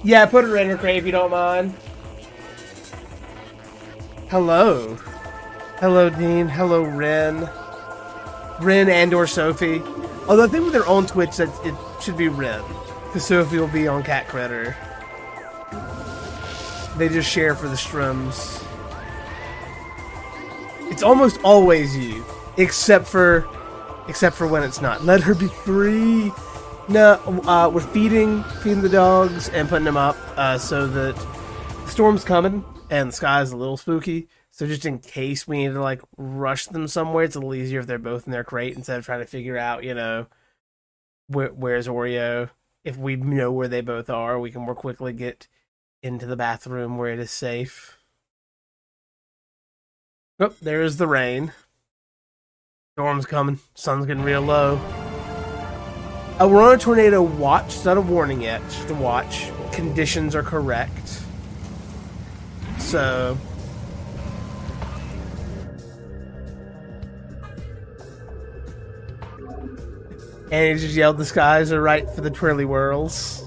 Yeah, put her in her crate if you don't mind. Hello. Hello, Dean. Hello, Ren. Ren and or Sophie. Although I think with their own Twitch, that it should be Ren. Because Sophie will be on Cat Critter. They just share for the strums. It's almost always you. Except for when it's not. Let her be free. No, we're feeding the dogs and putting them up so that the storm's coming and the sky's a little spooky. So just in case we need to like rush them somewhere, it's a little easier if they're both in their crate instead of trying to figure out, you know, where's Oreo. If we know where they both are, we can more quickly get into the bathroom where it is safe. Oh, there's the rain. Storm's coming. Sun's getting real low. We're on a tornado watch. It's not a warning yet. It's just a watch. Conditions are correct. So... And he just yelled, the skies are right for the twirly whirls.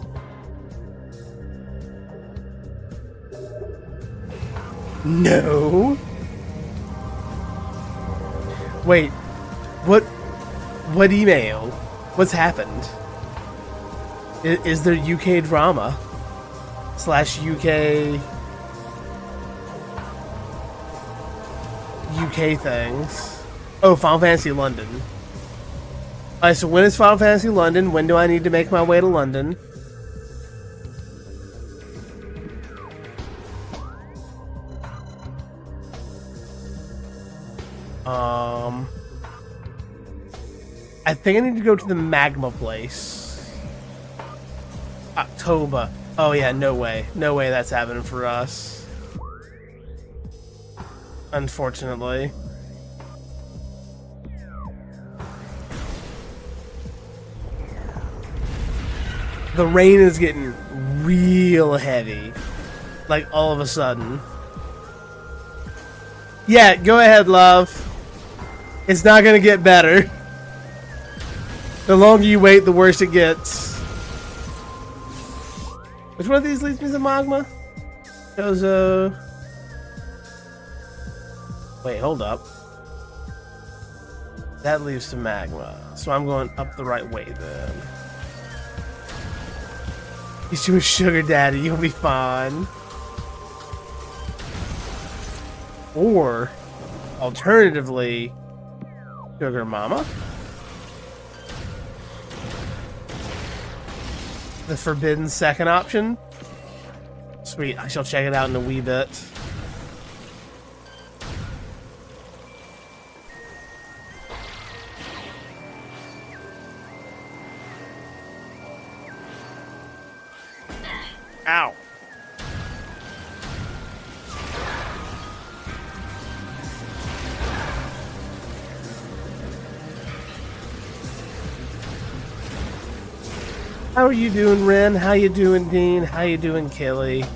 No. Wait. What email? What's happened? Is there UK drama? / UK things. Oh, Final Fantasy London. Alright, so when is Final Fantasy London? When do I need to make my way to London? I think I need to go to the magma place. October. Oh yeah, no way. No way that's happening for us. Unfortunately. The rain is getting real heavy. Like, all of a sudden. Yeah, go ahead, love. It's not gonna get better. The longer you wait, the worse it gets. Which one of these leads me to magma? Gozo. Wait, hold up. That leads to magma. So I'm going up the right way then. He's doing sugar daddy, you'll be fine. Or, alternatively, sugar mama. The forbidden second option. Sweet, I shall check it out in a wee bit. Ow. How are you doing, Ren? How you doing, Dean? How you doing, Killy?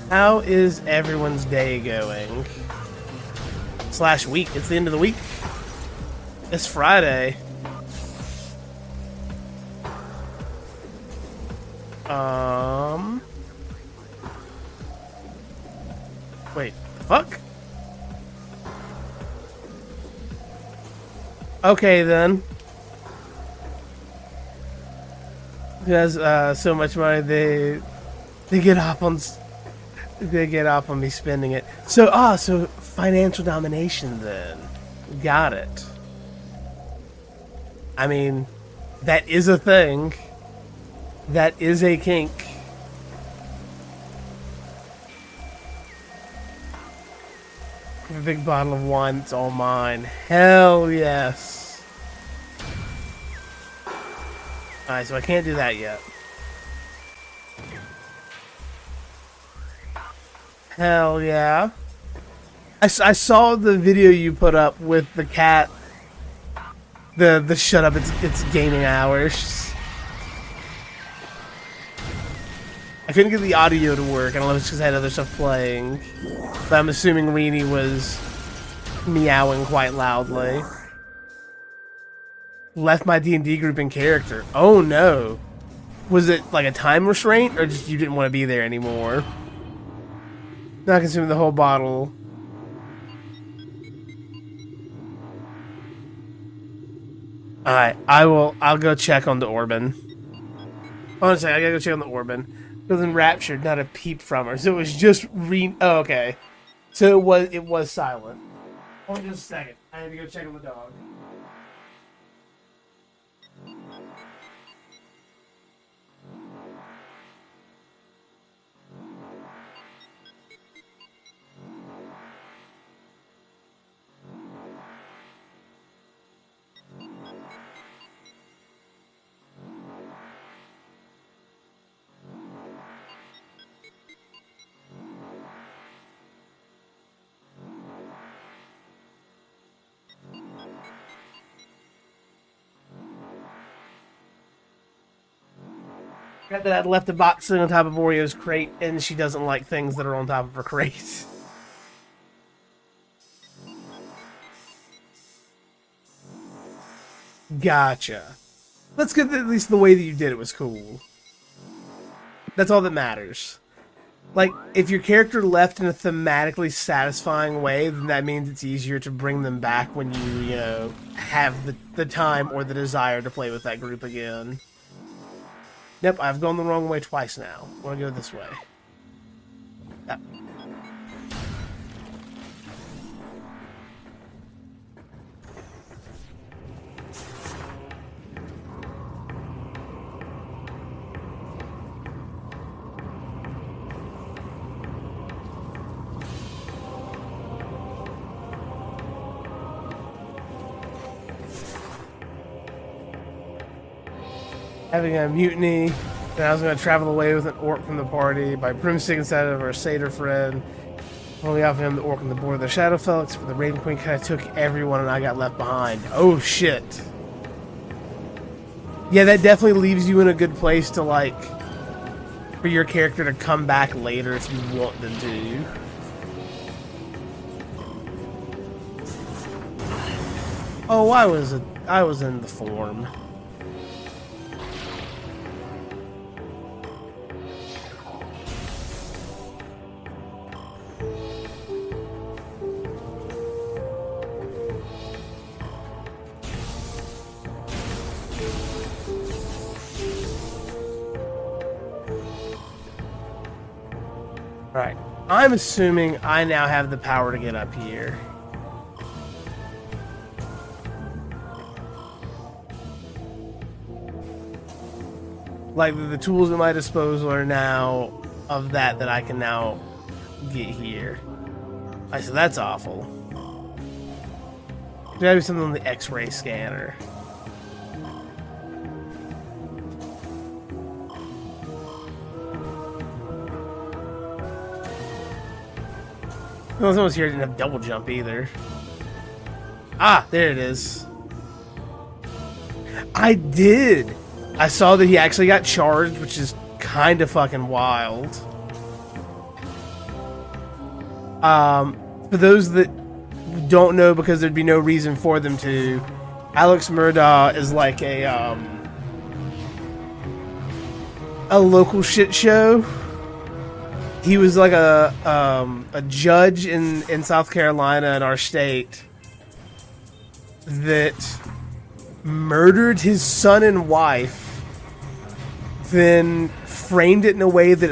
How is everyone's day going? / week. It's the end of the week. It's Friday. Wait, fuck? Okay, then. Who has so much money they get off on me spending it. So so financial domination then. Got it. I mean, that is a thing. That is a kink. A big bottle of wine, it's all mine. Hell yes. Alright, so I can't do that yet. Hell yeah. I saw the video you put up with the cat. The shut up, it's gaming hours. I couldn't get the audio to work. I don't know if it's because I had other stuff playing. But I'm assuming Reenie was meowing quite loudly. Left my D&D group in character. Oh no. Was it like a time restraint, or just you didn't want to be there anymore? Not consuming the whole bottle. Alright, I'll go check on the Orban. Honestly, I gotta go check on the Orban. It was enraptured, not a peep from her. So it was just oh, okay. So it was silent. Hold on just a second. I need to go check on the dog. That I left the box sitting on top of Oreo's crate, and she doesn't like things that are on top of her crate. Gotcha. Let's get at least the way that you did it was cool. That's all that matters. Like, if your character left in a thematically satisfying way, then that means it's easier to bring them back when you know, have the time or the desire to play with that group again. Nope, I've gone the wrong way twice now. I want to go this way. Yep. Having a mutiny, then I was going to travel away with an orc from the party by broomstick instead of our satyr friend. Only offered him the orc on the board of the Shadowfelix, but the Raven Queen kind of took everyone and I got left behind. Oh shit. Yeah, that definitely leaves you in a good place to, like, for your character to come back later if you want them to. Oh, I was in the form. Alright, I'm assuming I now have the power to get up here. Like, the tools at my disposal are now of that I can now get here. Alright, so that's awful. There's gotta be something on the X-ray scanner. No, someone's here didn't have double jump either. Ah, there it is. I did! I saw that he actually got charged, which is kind of fucking wild. For those that don't know, because there'd be no reason for them to, Alex Murdaugh is like a local shit show. He was like a judge in South Carolina in our state that murdered his son and wife, then framed it in a way that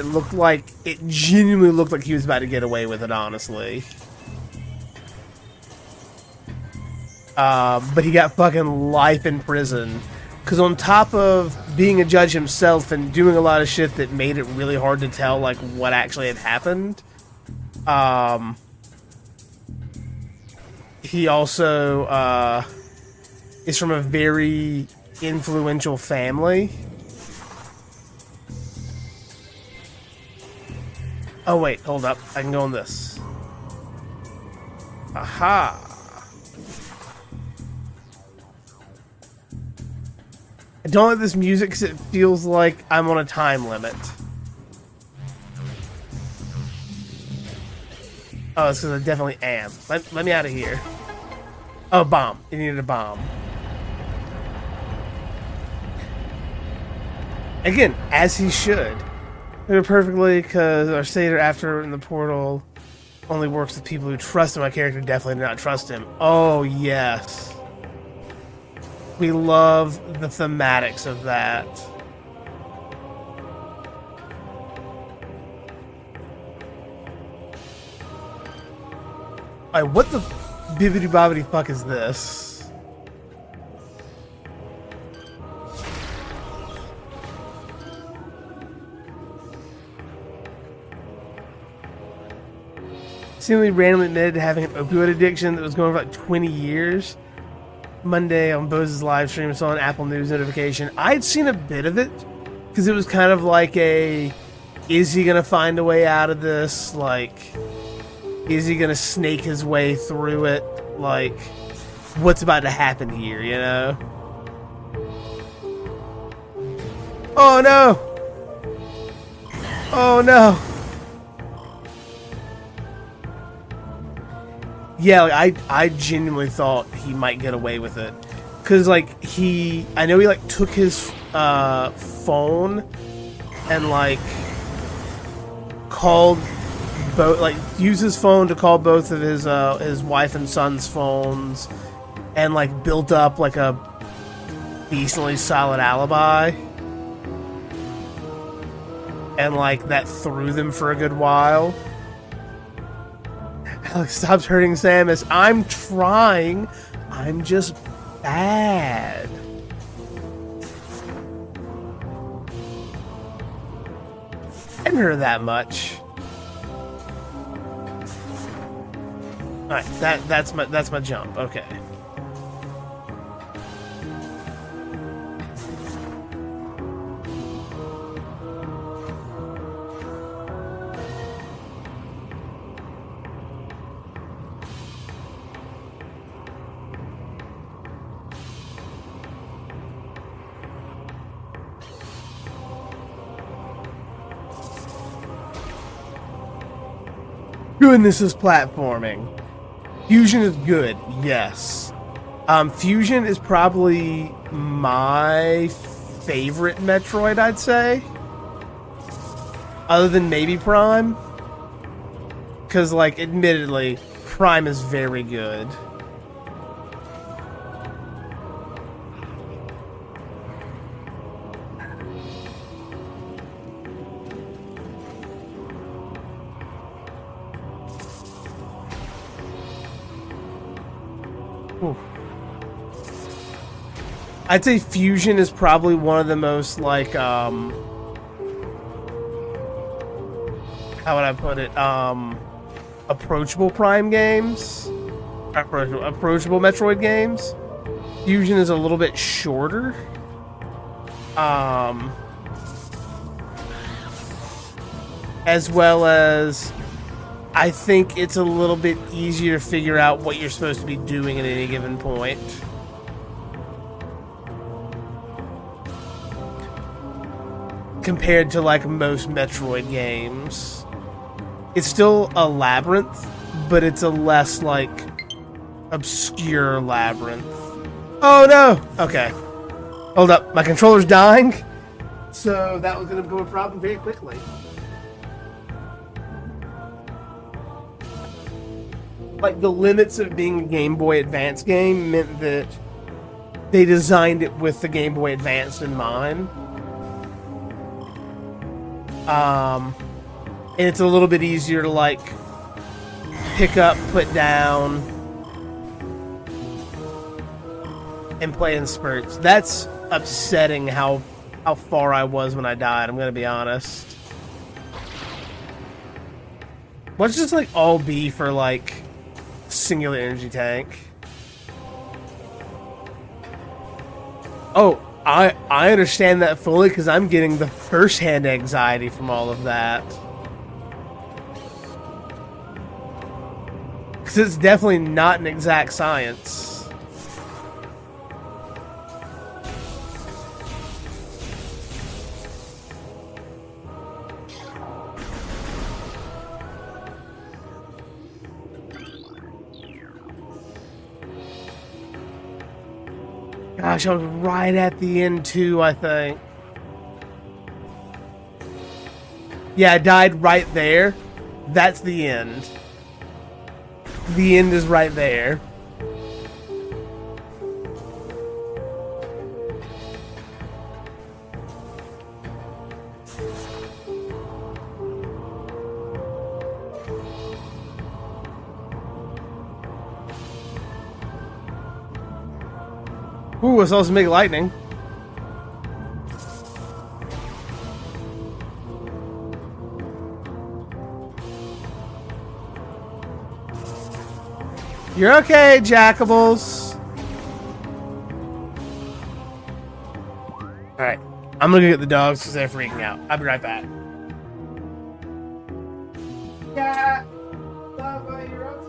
it genuinely looked like he was about to get away with it, honestly. But he got fucking life in prison. Because on top of being a judge himself and doing a lot of shit that made it really hard to tell, like, what actually had happened, he also is from a very influential family. Oh, wait, hold up. I can go on this. Aha! I don't like this music because it feels like I'm on a time limit. Oh, it's because I definitely am. Let me out of here. Oh, bomb. It needed a bomb. Again, as he should. Perfectly, because our satyr after in the portal only works with people who trust him. My character definitely did not trust him. Oh, yes. We love the thematics of that. Alright, what the bibbidi bobbidi fuck is this? Seemingly randomly admitted to having an opioid addiction that was going for like 20 years. Monday on Bose's live stream, saw an Apple News notification. I'd seen a bit of it because it was kind of like a, is he gonna find a way out of this? Like, is he gonna snake his way through it? Like, what's about to happen here, you know? Oh no! Oh no! Yeah, like, I genuinely thought he might get away with it. Cause like I know he like took his phone and like called both, like used his phone to call both of his wife and son's phones, and like built up like a decently solid alibi. And like that threw them for a good while. Alex stops hurting Samus. I'm trying. I'm just bad. I didn't hurt her that much. Alright, that's my jump. Okay. Goodness, is platforming. Fusion is good, yes. Fusion is probably my favorite Metroid, I'd say. Other than maybe Prime. Because, like, admittedly, Prime is very good. I'd say Fusion is probably one of the most, like, how would I put it, approachable Prime games? Approachable Metroid games. Fusion is a little bit shorter. As well as, I think it's a little bit easier to figure out what you're supposed to be doing at any given point. Compared to like most Metroid games. It's still a labyrinth, but it's a less like obscure labyrinth. Oh no! Okay. Hold up, my controller's dying. So that was gonna become a problem very quickly. Like the limits of being a Game Boy Advance game meant that they designed it with the Game Boy Advance in mind. And it's a little bit easier to like pick up, put down, and play in spurts. That's upsetting how far I was when I died, I'm gonna be honest. Let's just like all be for like singular energy tank. Oh, I understand that fully because I'm getting the first-hand anxiety from all of that. Because it's definitely not an exact science. Gosh, I was right at the end too, I think. Yeah, I died right there. That's the end. The end is right there. Ooh, it's also make lightning. You're okay, Jackables. Alright, I'm gonna go get the dogs because they're freaking out. I'll be right back. Yeah, you're okay.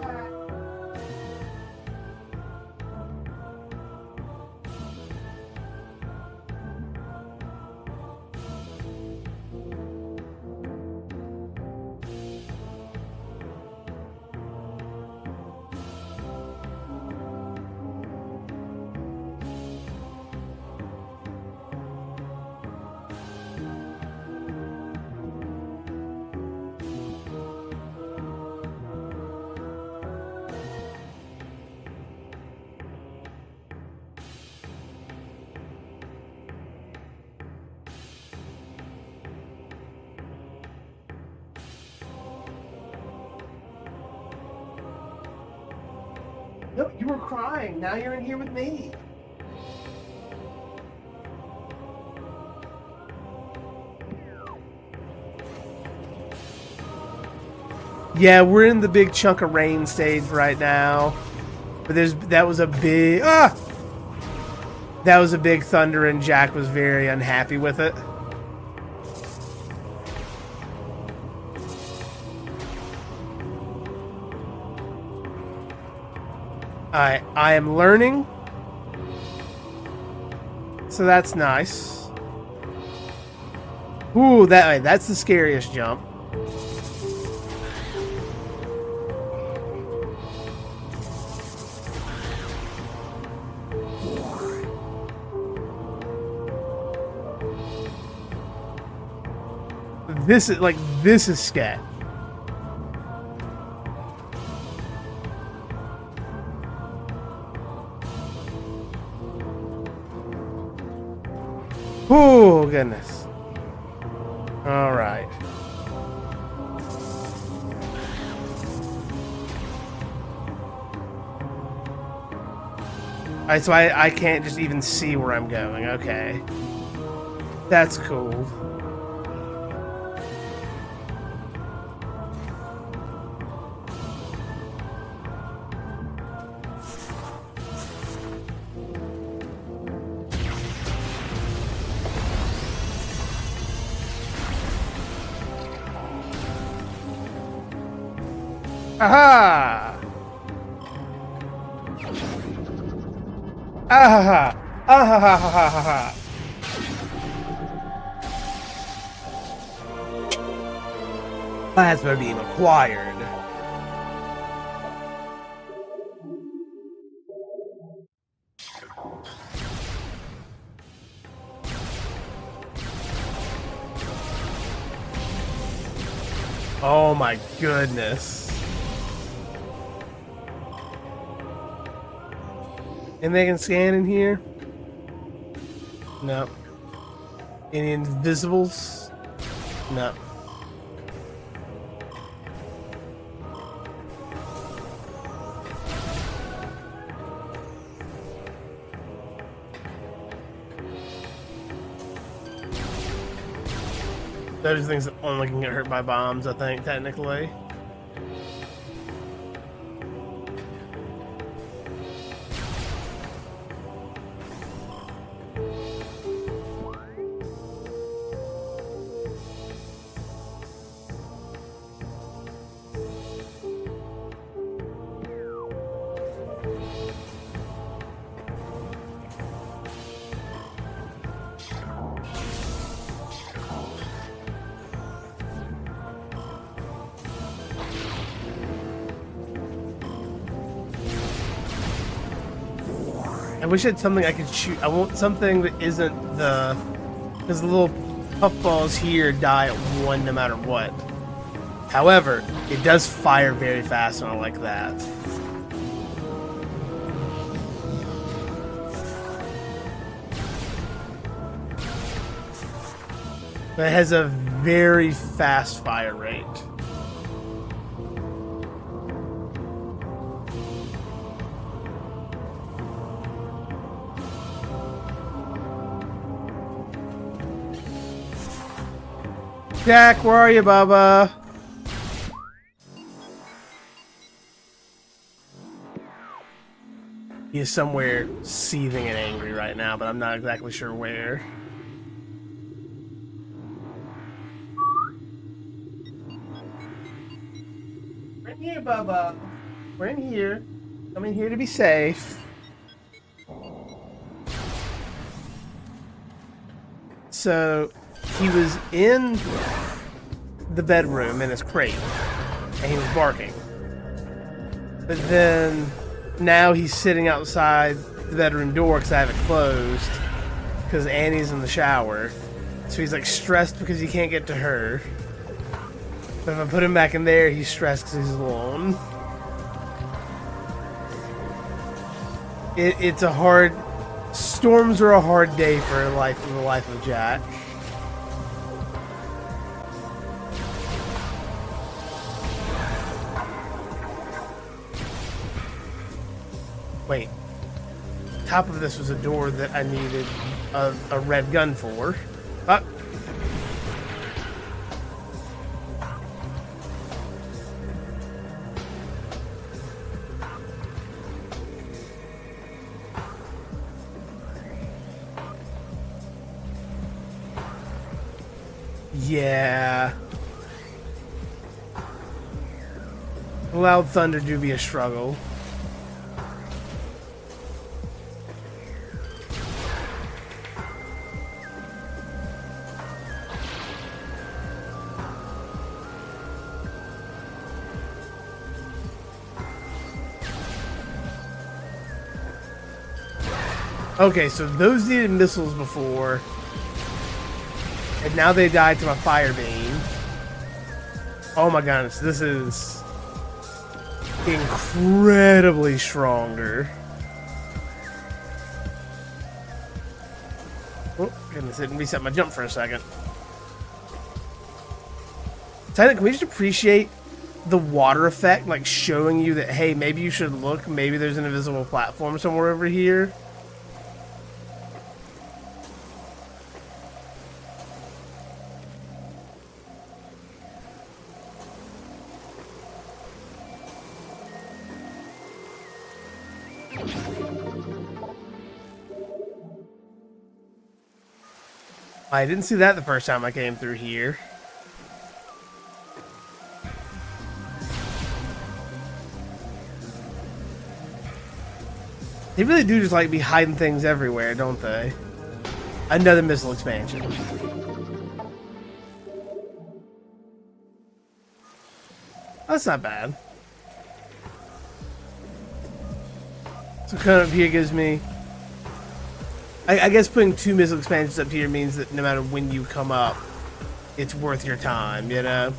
No, you were crying. Now you're in here with me. Yeah, we're in the big chunk of rain stage right now. But that was a big that was a big thunder and Jack was very unhappy with it. I am learning. So that's nice. Ooh, that's the scariest jump. This is scat. Oh, goodness. All right. Alright, so I can't just even see where I'm going. Okay. That's cool. Aha! Ahaha! Ahahahaha! Plasma beam acquired. Oh my goodness. And they can scan in here? No. Any invisibles? No. Those are things that only can get hurt by bombs, I think, technically. I wish I had something I could shoot. I want something that isn't the... Because the little puffballs here die at 1 no matter what. However, it does fire very fast, and I like that. But it has a very fast fire rate. Jack, where are you, Bubba? He is somewhere seething and angry right now, but I'm not exactly sure where. We're in here, Bubba. We're in here. I'm in here to be safe. So, he was in the bedroom in his crate, and he was barking. But then, now he's sitting outside the bedroom door because I have it closed, because Annie's in the shower. So he's like stressed because he can't get to her. But if I put him back in there, he's stressed because he's alone. It's a hard... Storms are a hard day for the life of Jack. Wait. Top of this was a door that I needed a red gun for. Ah. Yeah. Loud thunder do be a struggle. Okay, so those needed missiles before. And now they died to my fire beam. Oh my goodness, this is incredibly stronger. Oh, goodness, it didn't reset my jump for a second. Tyler, can we just appreciate the water effect, like showing you that, hey, maybe you should look, maybe there's an invisible platform somewhere over here? I didn't see that the first time I came through here. They really do just like be hiding things everywhere, don't they? Another missile expansion. That's not bad. So coming up here gives me... I guess putting 2 missile expansions up here means that no matter when you come up, it's worth your time, you know?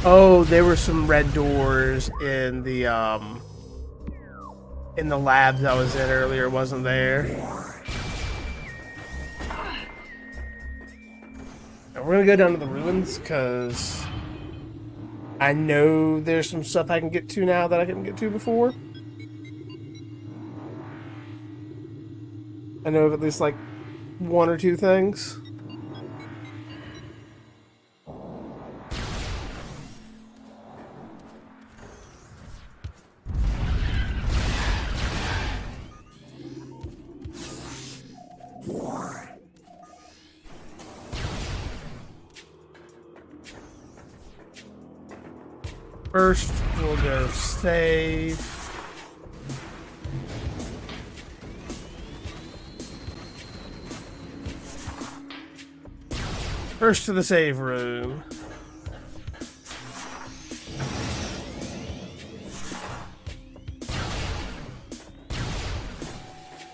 Oh, there were some red doors in the labs I was in earlier, wasn't there? Now we're gonna go down to the ruins, because I know there's some stuff I can get to now that I couldn't get to before. I know of at least like 1 or 2 things. First, we'll go save. First to the save room.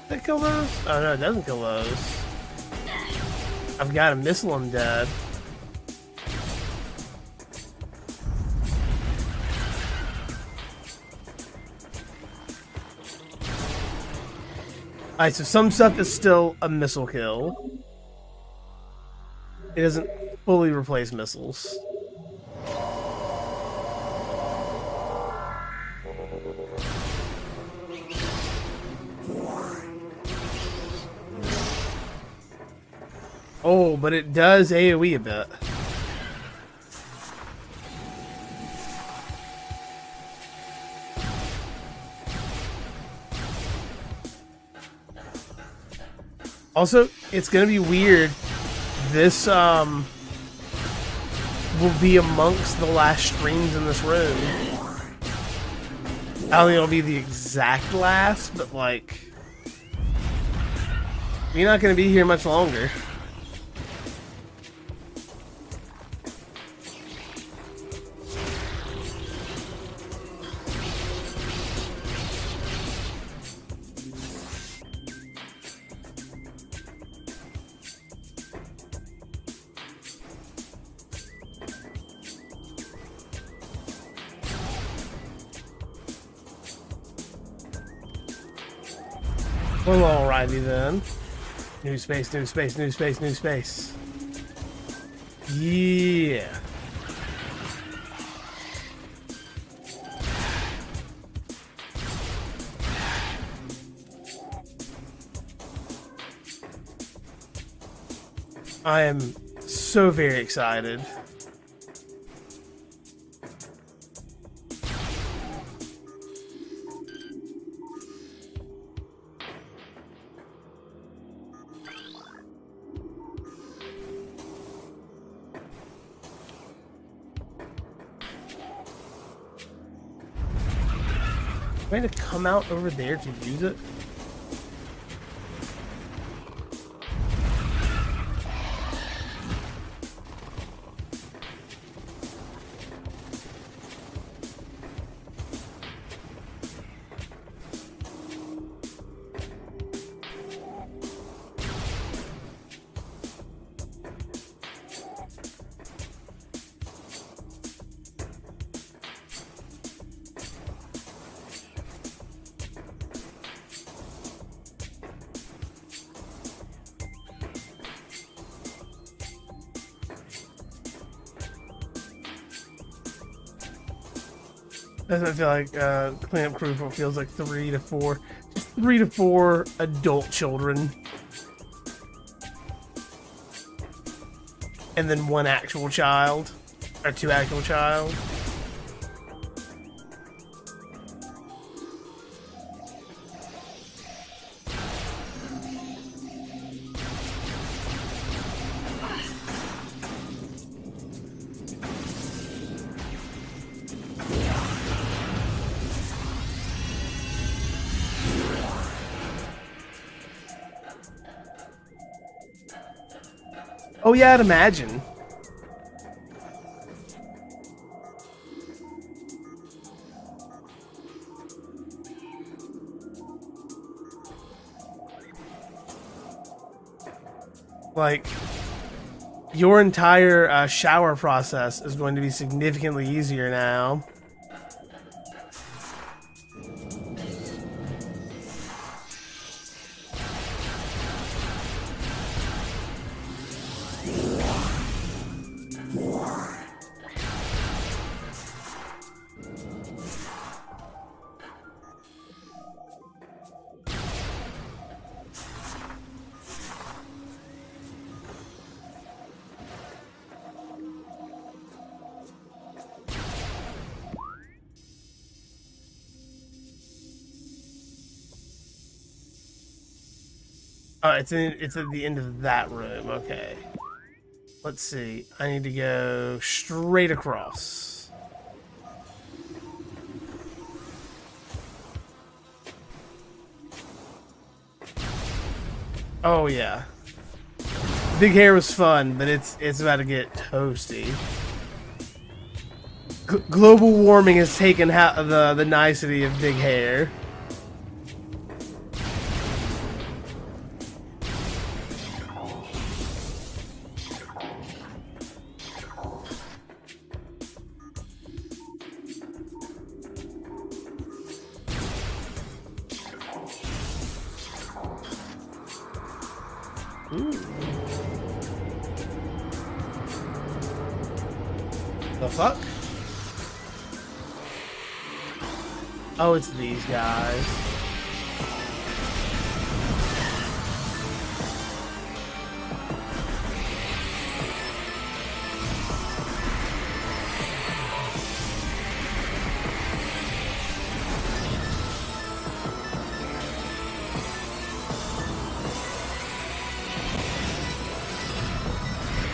Did it kill those? Oh no, it doesn't kill those. I've got a missile, I'm dead. Alright, so some stuff is still a missile kill. It doesn't fully replace missiles. Oh, but it does AoE a bit. Also, it's gonna be weird. This will be amongst the last streams in this room. I don't think it'll be the exact last, but like, we're not gonna be here much longer. Well, alrighty then. New space, new space, new space, new space. Yeah. I am so very excited. Am I going to come out over there to use it? Doesn't feel like cleanup crew feels like 3 to 4, just 3 to 4 adult children, and then 1 actual child, or 2 actual child. Oh yeah, I'd imagine. Like, your entire shower process is going to be significantly easier now. It's at the end of that room. Okay. Let's see. I need to go straight across. Oh yeah. Big hair was fun, but it's about to get toasty. Global warming has taken the nicety of big hair. Ooh. The fuck? Oh, it's these guys.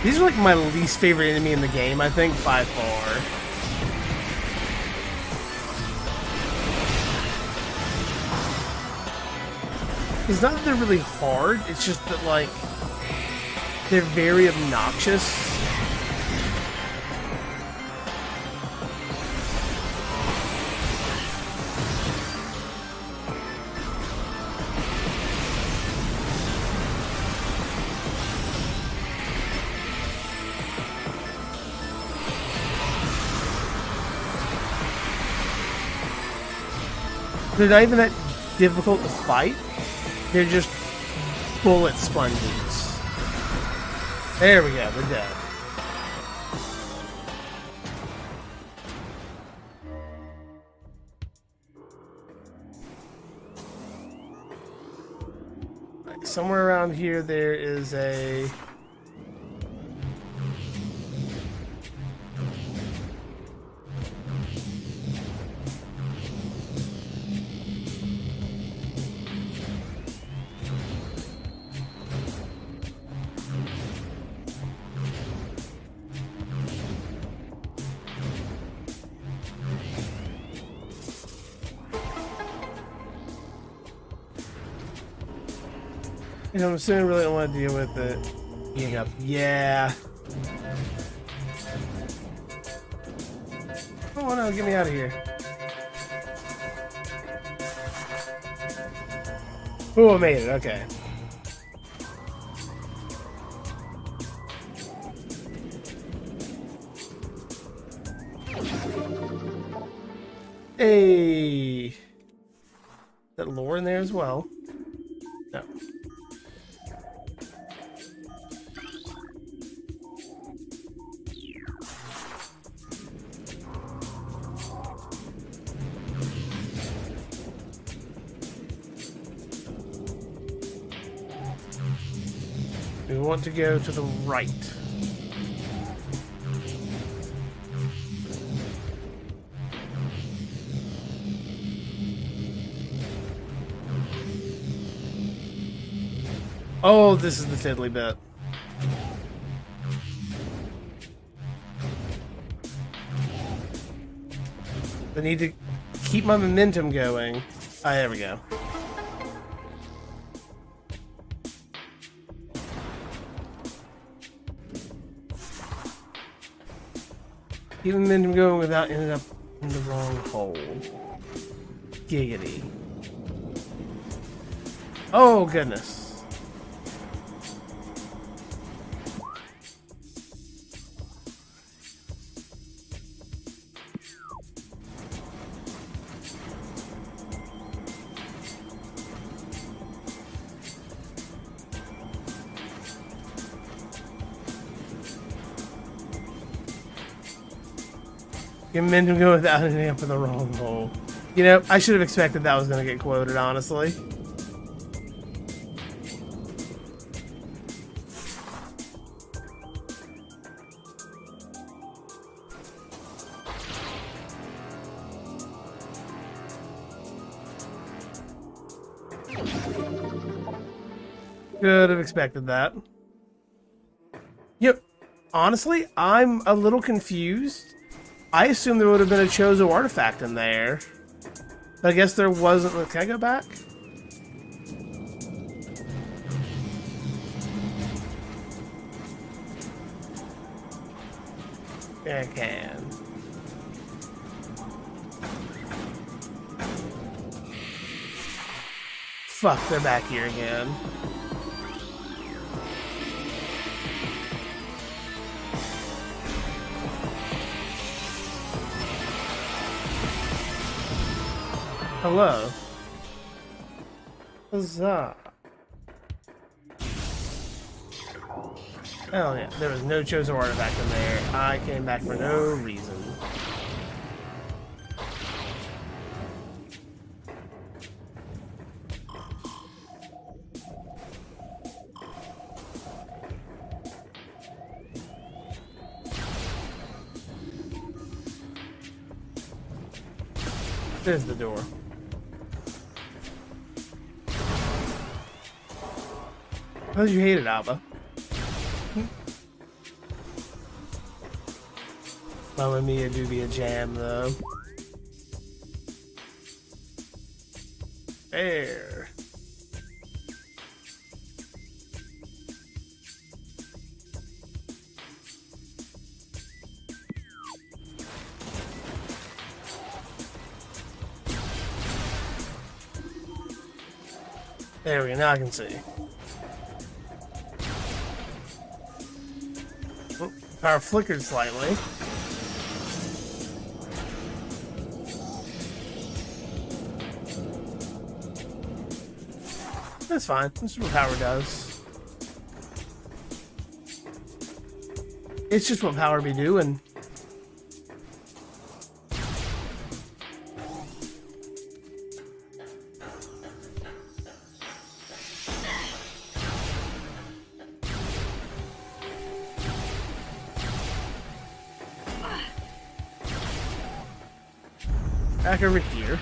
These are like my least favorite enemy in the game, I think, by far. It's not that they're really hard, it's just that, like, they're very obnoxious. They're not even that difficult to fight. They're just bullet sponges. There we go, we're dead. Right, somewhere around here there is a... I'm assuming I really don't want to deal with it. Yeah. Oh no, get me out of here. Oh, I made it, okay. Hey. Is that lore in there as well? No. We want to go to the right. Oh, this is the fiddly bit. I need to keep my momentum going. Ah, there we go. Keep the momentum going without ending up in the wrong hole. Giggity. Oh, goodness. Get momentum going without ending up in the wrong hole. You know, I should have expected that was going to get quoted, honestly. Could have expected that. Yep. Honestly, I'm a little confused. I assumed there would have been a Chozo artifact in there. But I guess there wasn't. Can I go back? Yeah, I can. Fuck, they're back here again. Hello. Huzzah. Hell yeah, there was no chosen artifact in there. I came back for no reason. There's the door. How did you hate it, Alba? Mamma Mia do be a jam, though. There. There we go, now I can see. Oh, power flickered slightly. That's fine. This is what power does. It's just what power be doing. Back over here.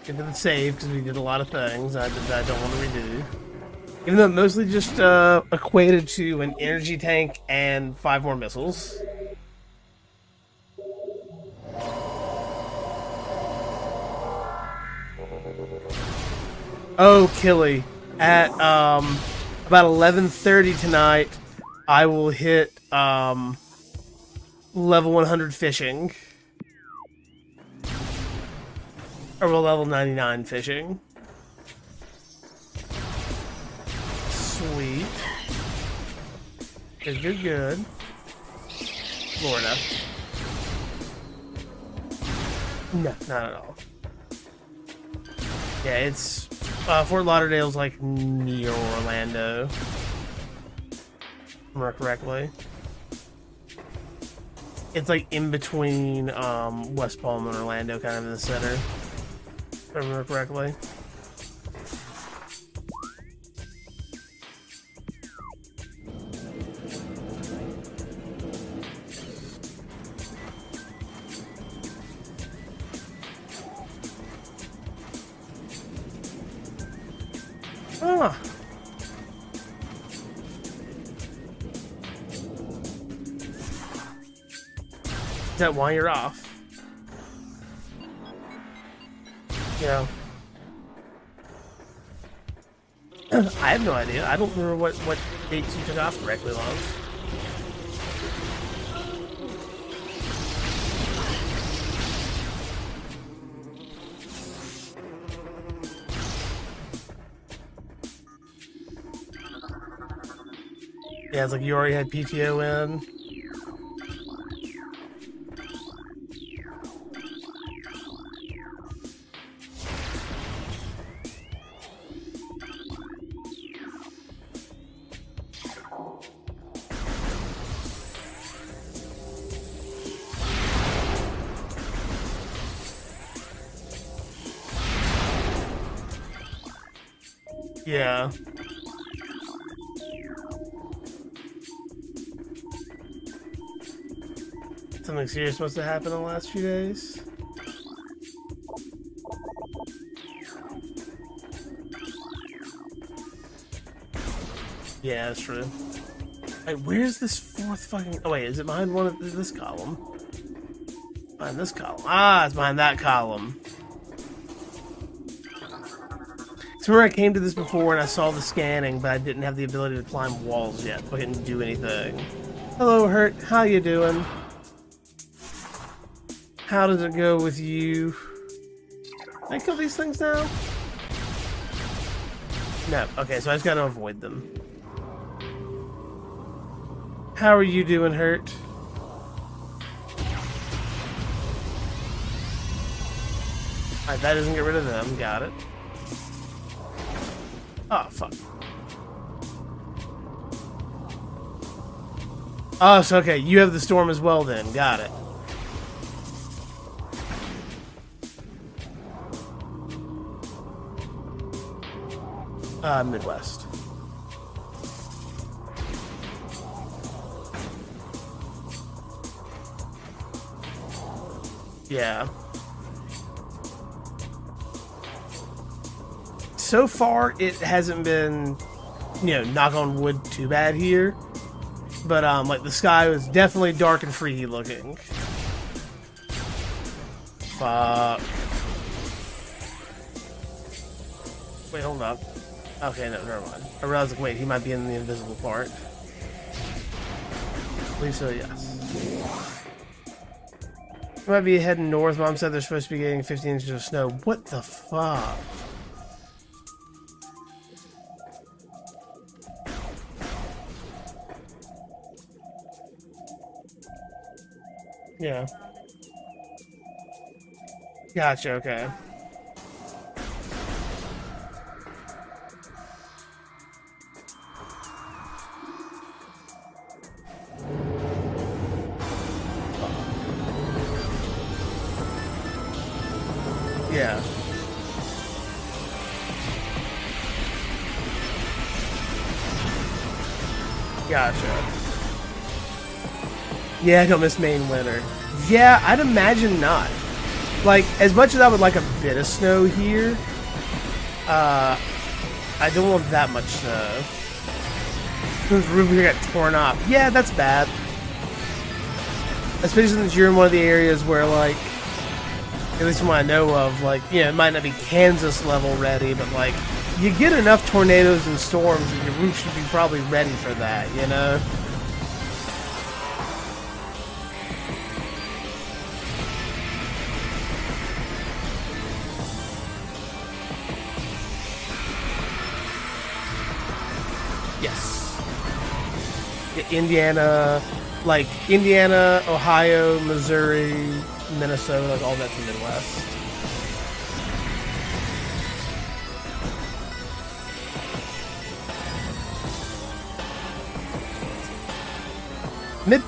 Get to the save because we did a lot of things I don't want to redo. Even though it mostly just equated to an energy tank and 5 more missiles. Oh, Killy. At about 11:30 tonight, I will hit level 100 fishing. Or we'll level 99 fishing. Sweet. Good. Florida. No, not at all. Yeah, it's Fort Lauderdale's like near Orlando. If I remember correctly. It's like in between West Palm and Orlando, kind of in the center. If I remember correctly. Ah. Is that why you're off? Yeah. I have no idea. I don't remember what dates you took off correctly, Love. Yeah, it's like you already had PTO in. Yeah. Something serious must have happened in the last few days. Yeah, that's true. Wait, where's this fourth fucking... Oh, wait, is it behind one of this column? Behind this column. Ah, it's behind that column. So remember I came to this before and I saw the scanning, but I didn't have the ability to climb walls yet, so I couldn't do anything. Hello, Hurt. How you doing? How does it go with you? Can I kill these things now? No. Okay, so I just gotta avoid them. How are you doing, Hurt? Alright, that doesn't get rid of them. Got it. Oh, fuck. Oh, so okay, you have the storm as well then. Got it. Midwest. Yeah. So far, it hasn't been, knock on wood, too bad here. But, like, the sky was definitely dark and freaky looking. Fuck. Wait, hold up. Okay, no, never mind. I realized, like, wait, he might be in the invisible part. I believe so, yes. He might be heading north. Mom said they're supposed to be getting 15 inches of snow. What the fuck? Yeah. Gotcha, okay. Yeah. Gotcha. Yeah, I don't miss Maine winter. Yeah, I'd imagine not. Like, as much as I would like a bit of snow here, I don't want that much snow. The roof here got torn off. Yeah, that's bad. Especially since you're in one of the areas where, like, at least from what I know of, like, it might not be Kansas level ready, but, like, you get enough tornadoes and storms that your roof should be probably ready for that, you know? Yes. Indiana, Ohio, Missouri, Minnesota, like all that's the Midwest.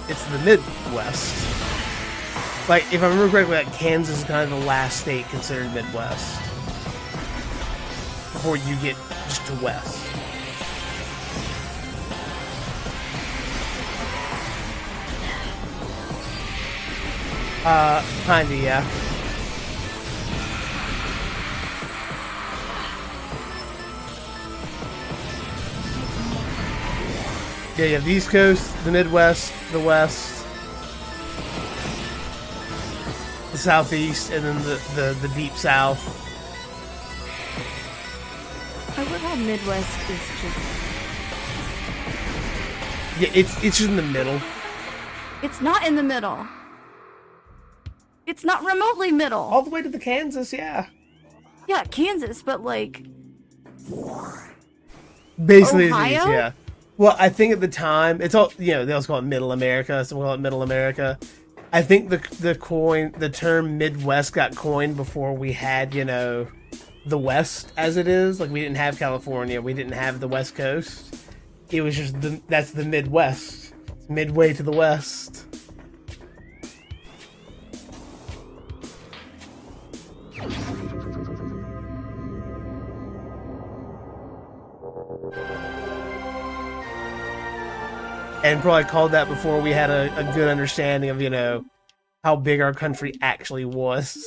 It's the Midwest. Like, if I remember correctly, like, Kansas is kind of the last state considered Midwest. Before you get just to West. Kinda, yeah. Yeah, you have the East Coast, the Midwest, the West, the Southeast, and then the Deep South. I love how Midwest is just... Yeah, it's just in the middle. It's not in the middle. It's not remotely middle. All the way to the Kansas, yeah. Yeah, Kansas, but like... Basically, Ohio? it is, yeah. Well, I think at the time, it's all, they also call it Middle America, so we'll call it Middle America. I think the term Midwest got coined before we had, the West as it is. Like, we didn't have California, we didn't have the West Coast. It was just, that's the Midwest. It's midway to the West. And probably called that before we had a good understanding of, how big our country actually was.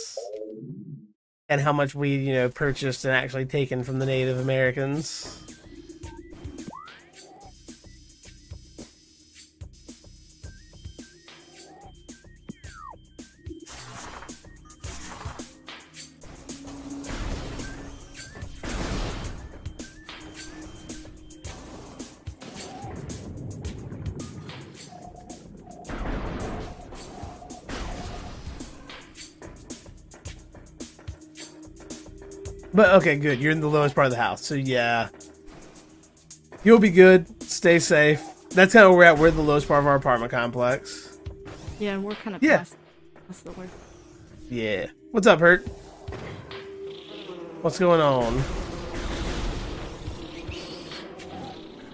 And how much we, purchased and actually taken from the Native Americans. But okay, good. You're in the lowest part of the house, so yeah. You'll be good. Stay safe. That's kind of where we're at. We're the lowest part of our apartment complex. Yeah, we're kind of Yeah. past the word. Yeah. What's up, Hurt? What's going on?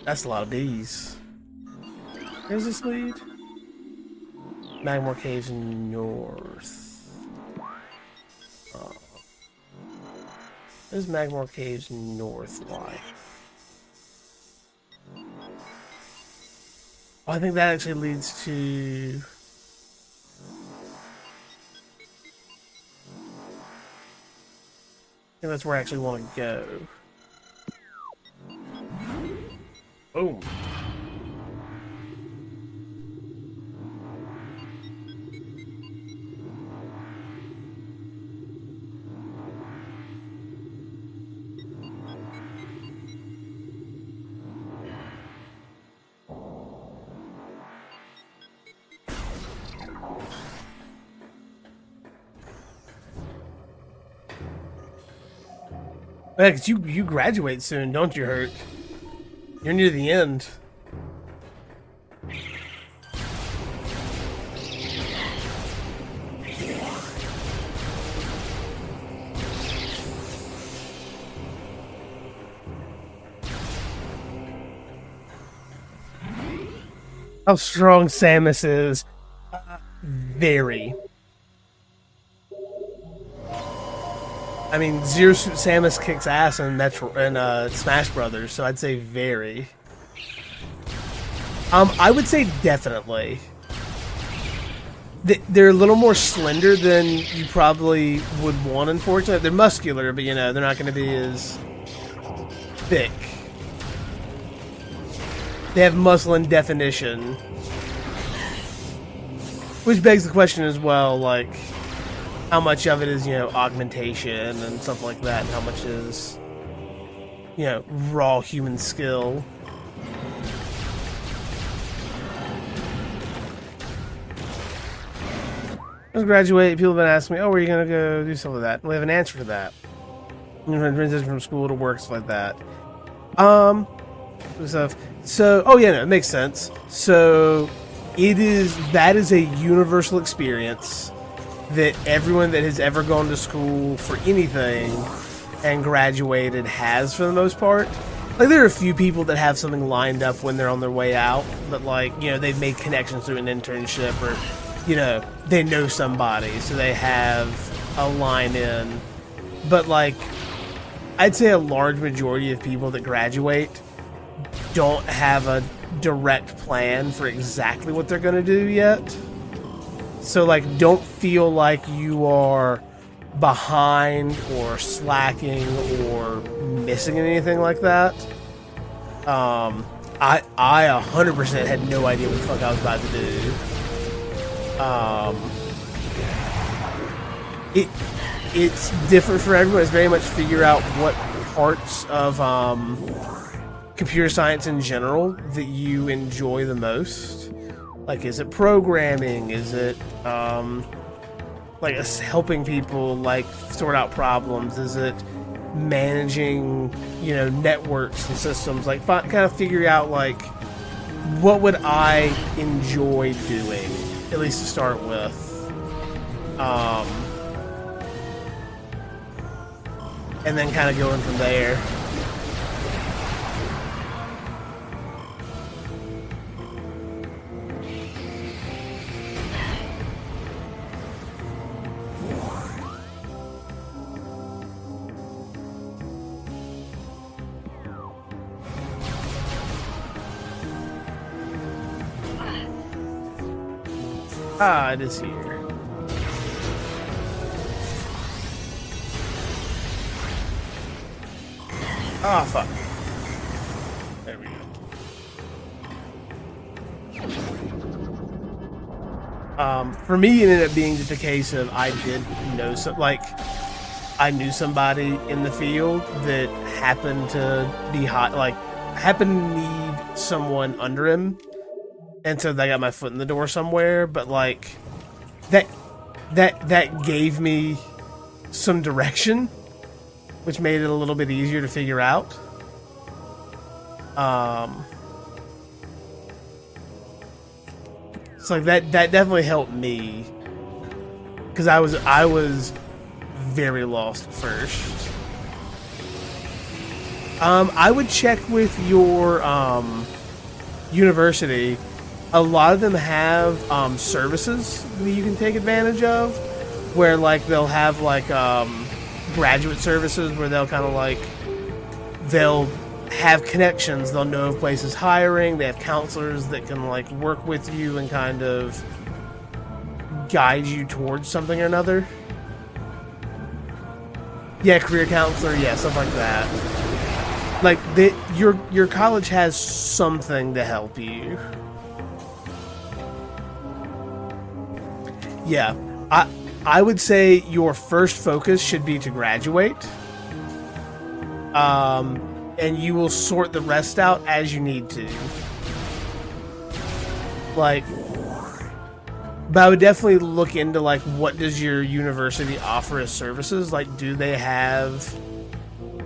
That's a lot of bees. Where's this lead? Magmore Caves North. Oh. There's Magmore Caves North. Why? Oh, I think that actually leads to... I think that's where I actually want to go. Boom. Yeah, 'cause you graduate soon, don't you, Hurt? You're near the end. How strong Samus is. Very. I mean, Zero Suit Samus kicks ass in Smash Brothers, so I'd say very. I would say definitely. They're a little more slender than you probably would want, unfortunately. They're muscular, but, you know, they're not going to be as thick. They have muscle and definition. Which begs the question as well, like, how much of it is, you know, augmentation and stuff like that, and how much is, you know, raw human skill. As I graduate, people have been asking me, oh, where are you going to go do something like that? And we have an answer for that. You know, transition from school to work, stuff like that. Stuff. So, oh yeah, no, it makes sense. So, that is a universal experience that everyone that has ever gone to school for anything and graduated has, for the most part. Like, there are a few people that have something lined up when they're on their way out, but, like, you know, they've made connections through an internship, or, you know, they know somebody, so they have a line in. But, like, I'd say a large majority of people that graduate don't have a direct plan for exactly what they're going to do yet. So, like, don't feel like you are behind or slacking or missing anything like that. I 100% had no idea what the fuck I was about to do. It's different for everyone. It's very much figure out what parts of computer science in general that you enjoy the most. Like, is it programming? Is it like helping people, like, sort out problems? Is it managing, you know, networks and systems? Like, kind of figure out, like, what would I enjoy doing, at least to start with. And then kind of going from there. Ah, it is here. Ah, fuck. There we go. For me, it ended up being just a case of I did know I knew somebody in the field that happened to be hot, like, happened to need someone under him. And so I got my foot in the door somewhere, but, like, that gave me some direction. which made it a little bit easier to figure out. So like that definitely helped me, because I was very lost at first. I would check with your university. A lot of them have services that you can take advantage of, where like they'll have like graduate services where they'll kind of like they'll have connections. They'll know if places hiring. They have counselors that can like work with you and kind of guide you towards something or another. Yeah, career counselor. Yeah, stuff like that. Like your college has something to help you. Yeah, I would say your first focus should be to graduate. And you will sort the rest out as you need to. Like, but I would definitely look into like what does your university offer as services? Like, do they have,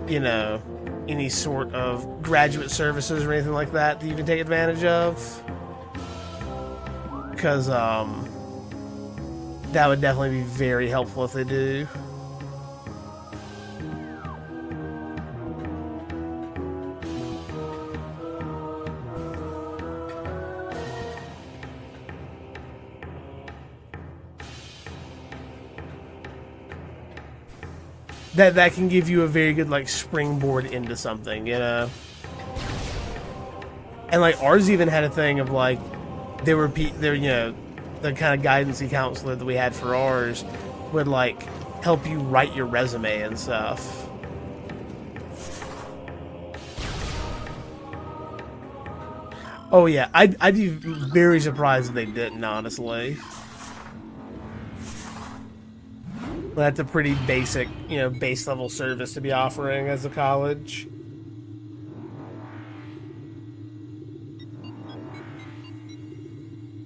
you know, any sort of graduate services or anything like that that you can take advantage of? Because that would definitely be very helpful if they do. That can give you a very good like springboard into something, you know. And like ours even had a thing of like there you know, the kind of guidance counselor that we had for ours would like help you write your resume and stuff. Oh yeah, I'd be very surprised if they didn't, honestly. That's a pretty basic, you know, base level service to be offering as a college.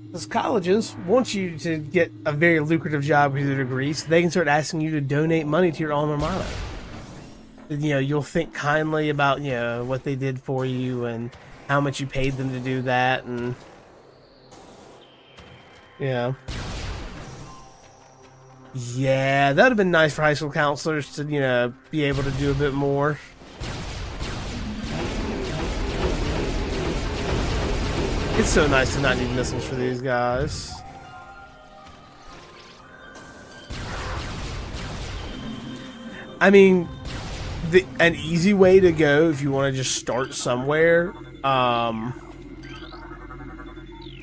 Because colleges want you to get a very lucrative job with your degree, so they can start asking you to donate money to your alma mater. You know, you'll think kindly about, you know, what they did for you and how much you paid them to do that, and yeah. Yeah, that would have been nice for high school counselors to, you know, be able to do a bit more. It's so nice to not need missiles for these guys. I mean, an easy way to go if you want to just start somewhere,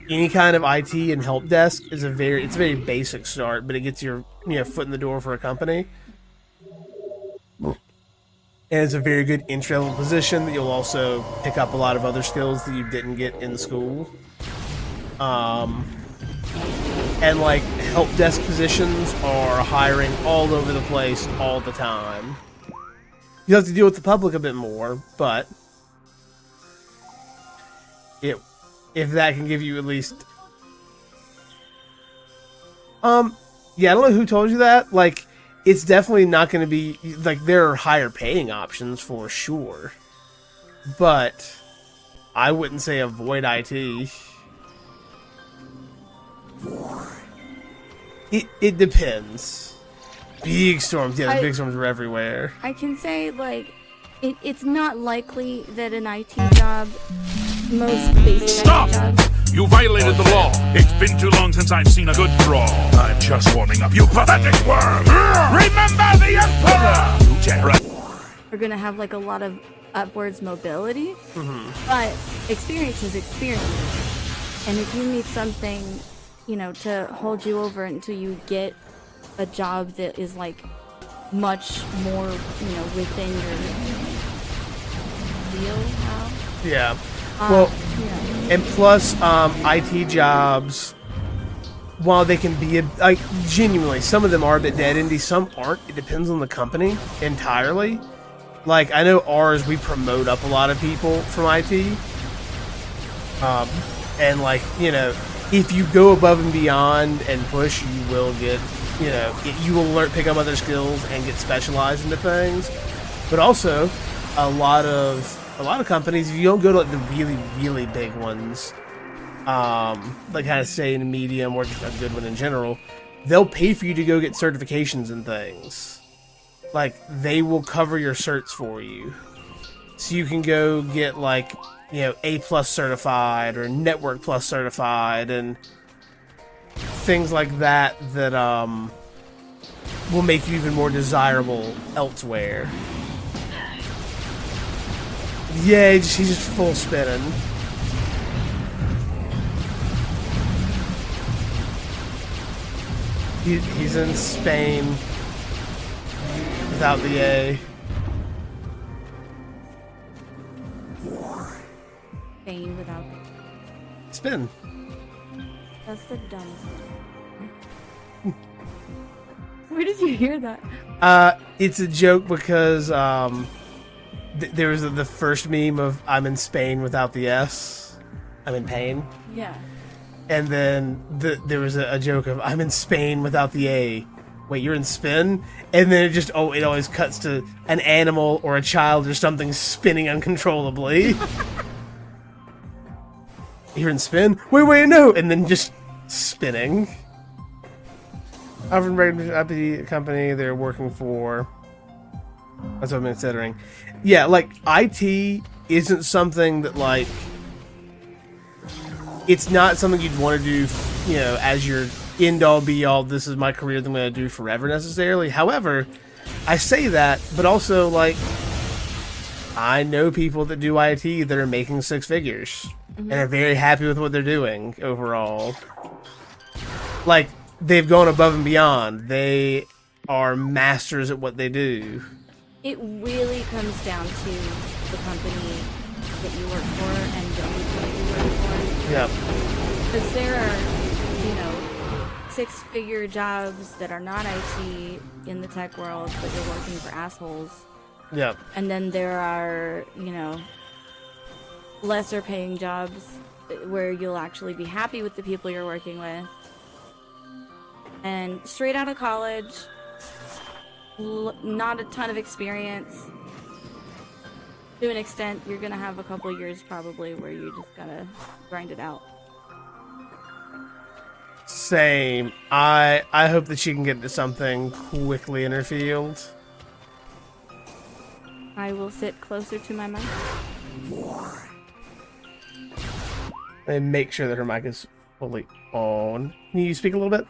any kind of IT and help desk is a very basic start, but it gets your, you know, foot in the door for a company. And it's a very good entry-level position that you'll also pick up a lot of other skills that you didn't get in school. And like help desk positions are hiring all over the place all the time. You have to deal with the public a bit more, but if that can give you at least... yeah, I don't know who told you that. Like, it's definitely not going to be... Like, there are higher paying options for sure. But I wouldn't say avoid IT. It depends. Big storms. Yeah, the big storms are everywhere. I can say, like, it's not likely that an IT job... Most basic Stop! jobs. You violated the law. It's been too long since I've seen a good brawl. I'm just warming up, you pathetic worm! Remember the Emperor! You terror. We're gonna have like a lot of upwards mobility, but experience is experience. And if you need something, you know, to hold you over until you get a job that is like much more, you know, within your wheelhouse. Yeah. Well, and plus, IT jobs, while they can be, like, genuinely, some of them are a bit dead-endy, some aren't. It depends on the company entirely. Like, I know ours, we promote up a lot of people from IT. And, like, you know, if you go above and beyond and push, you will get, you know, you will pick up other skills and get specialized into things. But also, a lot of companies, if you don't go to like the really, really big ones, like kind of say in a medium or just a good one in general, they'll pay for you to go get certifications and things. Like, they will cover your certs for you. So you can go get, like, you know, A+ certified or Network Plus certified and things like that that will make you even more desirable elsewhere. Yeah, he's just full spinning. He's in Spain without the A. Spain without the Spin. That's the dumbest thing. Where did you hear that? It's a joke because there was the first meme of I'm in Spain without the S. I'm in pain. Yeah. And then there was a joke of I'm in Spain without the A. Wait, you're in spin? And then it always cuts to an animal or a child or something spinning uncontrollably. You're in spin? Wait, no! And then just spinning. Alfred company they're working for. That's what I'm considering. Yeah, like, IT isn't something that, like, it's not something you'd want to do, you know, as your end-all, be-all, this is my career that I'm going to do forever, necessarily. However, I say that, but also, like, I know people that do IT that are making six figures and are very happy with what they're doing overall. Like, they've gone above and beyond. They are masters at what they do. It really comes down to the company that you work for and the people that you work for. Yep. Because there are, you know, six-figure jobs that are not IT in the tech world, but you're working for assholes. Yep. And then there are, you know, lesser paying jobs where you'll actually be happy with the people you're working with. And straight out of college, not a ton of experience. To an extent, you're gonna have a couple years probably where you just gotta grind it out. Same. I hope that she can get to something quickly in her field. I will sit closer to my mic. And make sure that her mic is fully on. Can you speak a little bit?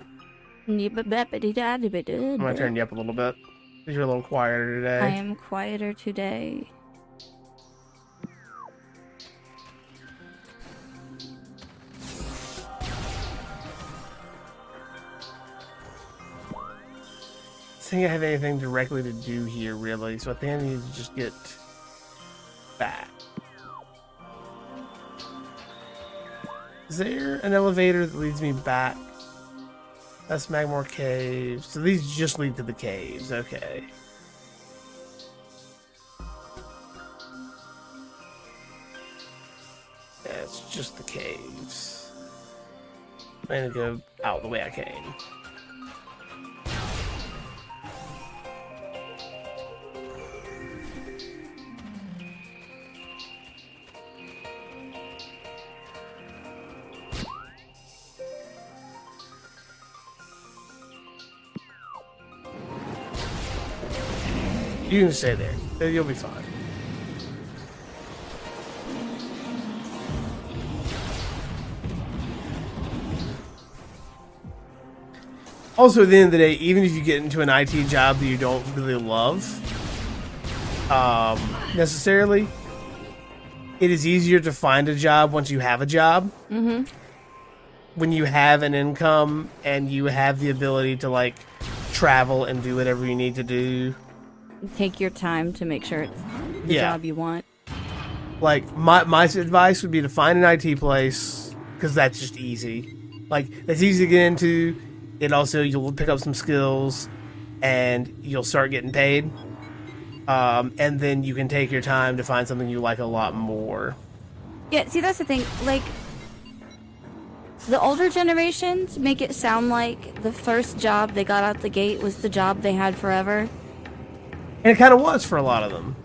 I'm gonna turn you up a little bit. Because you're a little quieter today. I am quieter today. I think I have anything directly to do here, really, so I think I need to just get back. Is there an elevator that leads me back? That's Magmore Caves. So these just lead to the caves, okay. Yeah, it's just the caves. I'm gonna go out the way I came. You can stay there. You'll be fine. Also, at the end of the day, even if you get into an IT job that you don't really love, necessarily, it is easier to find a job once you have a job. Mm-hmm. When you have an income and you have the ability to, like, travel and do whatever you need to do. Take your time to make sure it's the job you want. Like, my advice would be to find an IT place, because that's just easy. Like, that's easy to get into. It also, you'll pick up some skills, and you'll start getting paid. And then you can take your time to find something you like a lot more. Yeah, see, that's the thing. Like, the older generations make it sound like the first job they got out the gate was the job they had forever. And it kind of was for a lot of them.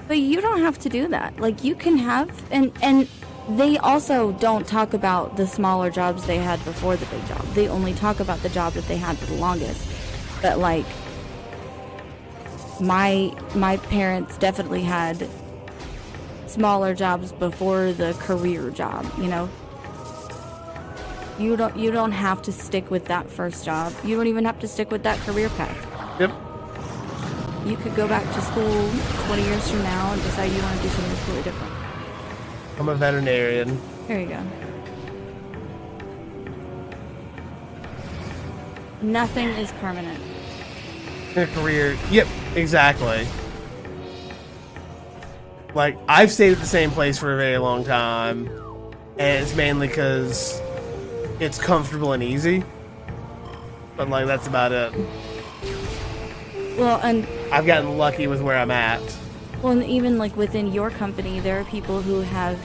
But you don't have to do that. Like, you can have, and they also don't talk about the smaller jobs they had before the big job. They only talk about the job that they had for the longest. But like, my parents definitely had smaller jobs before the career job, you know? You don't have to stick with that first job. You don't even have to stick with that career path. Yep. You could go back to school 20 years from now and decide you want to do something completely different. I'm a veterinarian. There you go. Nothing is permanent. In a career, yep, exactly. Like, I've stayed at the same place for a very long time, and it's mainly because it's comfortable and easy. But, like, that's about it. Well, and I've gotten lucky with where I'm at. well, and even like within your company, there are people who have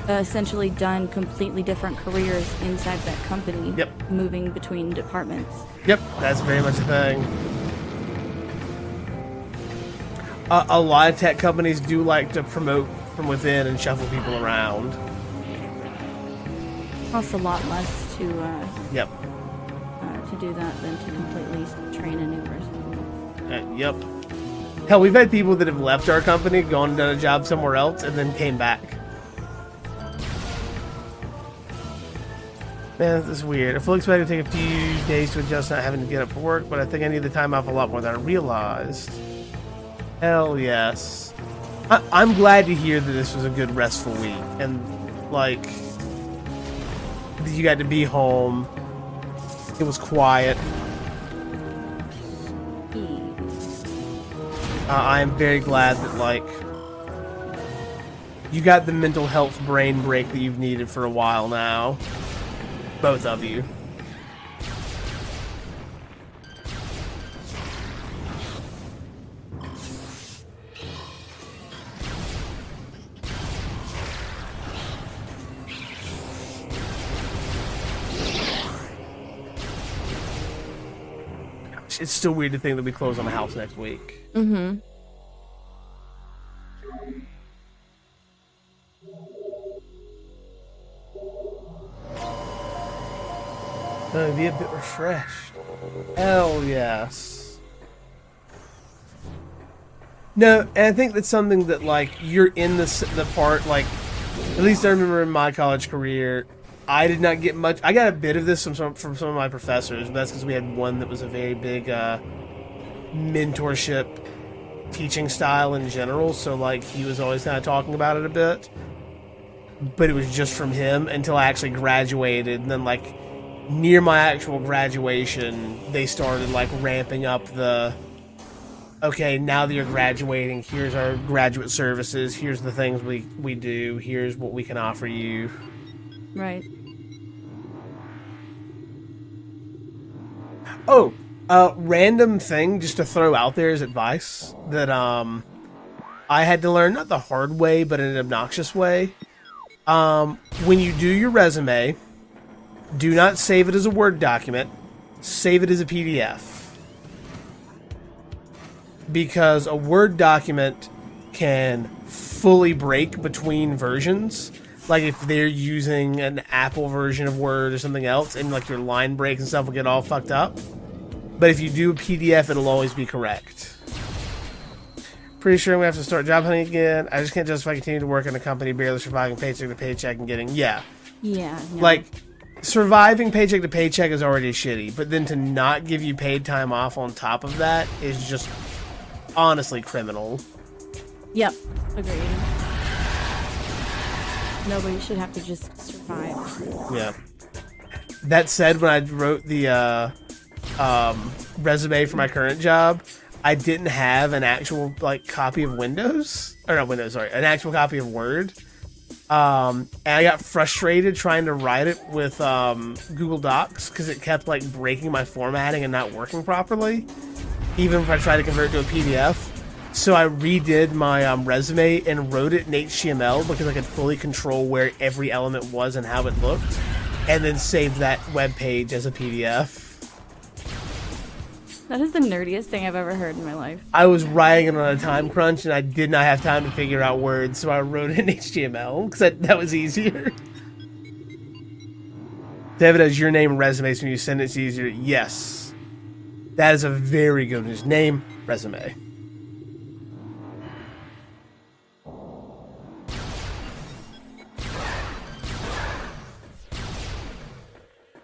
essentially done completely different careers inside that company. Yep. Moving between departments. Yep, that's very much a thing. A lot of tech companies do like to promote from within and shuffle people around. Costs a lot less to Yep. to do that than to completely train a new person. Yep. Hell, we've had people that have left our company, gone and done a job somewhere else, and then came back. Man, this is weird. I fully expect it to take a few days to adjust not having to get up for work, but I think I need the time off a lot more than I realized. Hell yes. I'm glad to hear that this was a good restful week, and like you got to be home. It was quiet. I am very glad that like you got the mental health brain break that you've needed for a while now. Both of you. It's still weird to think that we close on the house next week. Mm-hmm. Be a bit refreshed. Hell yes. No, and I think that's something that like you're in the part like at least I remember in my college career, I did not get much. I got a bit of this from some of my professors, but that's because we had one that was a very big mentorship teaching style in general. So like he was always kind of talking about it a bit, but it was just from him until I actually graduated, and then like near my actual graduation, they started like ramping up the. Okay, now that you're graduating, here's our graduate services. Here's the things we do. Here's what we can offer you. Right. Oh, random thing just to throw out there as advice that I had to learn, not the hard way, but in an obnoxious way. When you do your resume, do not save it as a Word document. Save it as a PDF. Because a Word document can fully break between versions. Like if they're using an Apple version of Word or something else, and like your line breaks and stuff will get all fucked up. But if you do a PDF, it'll always be correct. Pretty sure I'm gonna have to start job hunting again. I just can't justify continuing to work in a company barely surviving paycheck to paycheck and getting Yeah. No. Like surviving paycheck to paycheck is already shitty, but then to not give you paid time off on top of that is just honestly criminal. Yep. Agreed. Nobody should have to just survive. Yeah. That said, when I wrote the resume for my current job, I didn't have an actual like copy of Windows, or not Windows, sorry, an actual copy of Word. And I got frustrated trying to write it with Google Docs because it kept like breaking my formatting and not working properly, even if I tried to convert it to a PDF. So I redid my resume and wrote it in HTML because I could fully control where every element was and how it looked, and then saved that web page as a PDF. That is the nerdiest thing I've ever heard in my life. I was writing it on a time crunch, and I did not have time to figure out words, so I wrote it in HTML, because that was easier. David, has your name and resume, so when you send it's easier? Yes. That is a very good one. Just name, resume.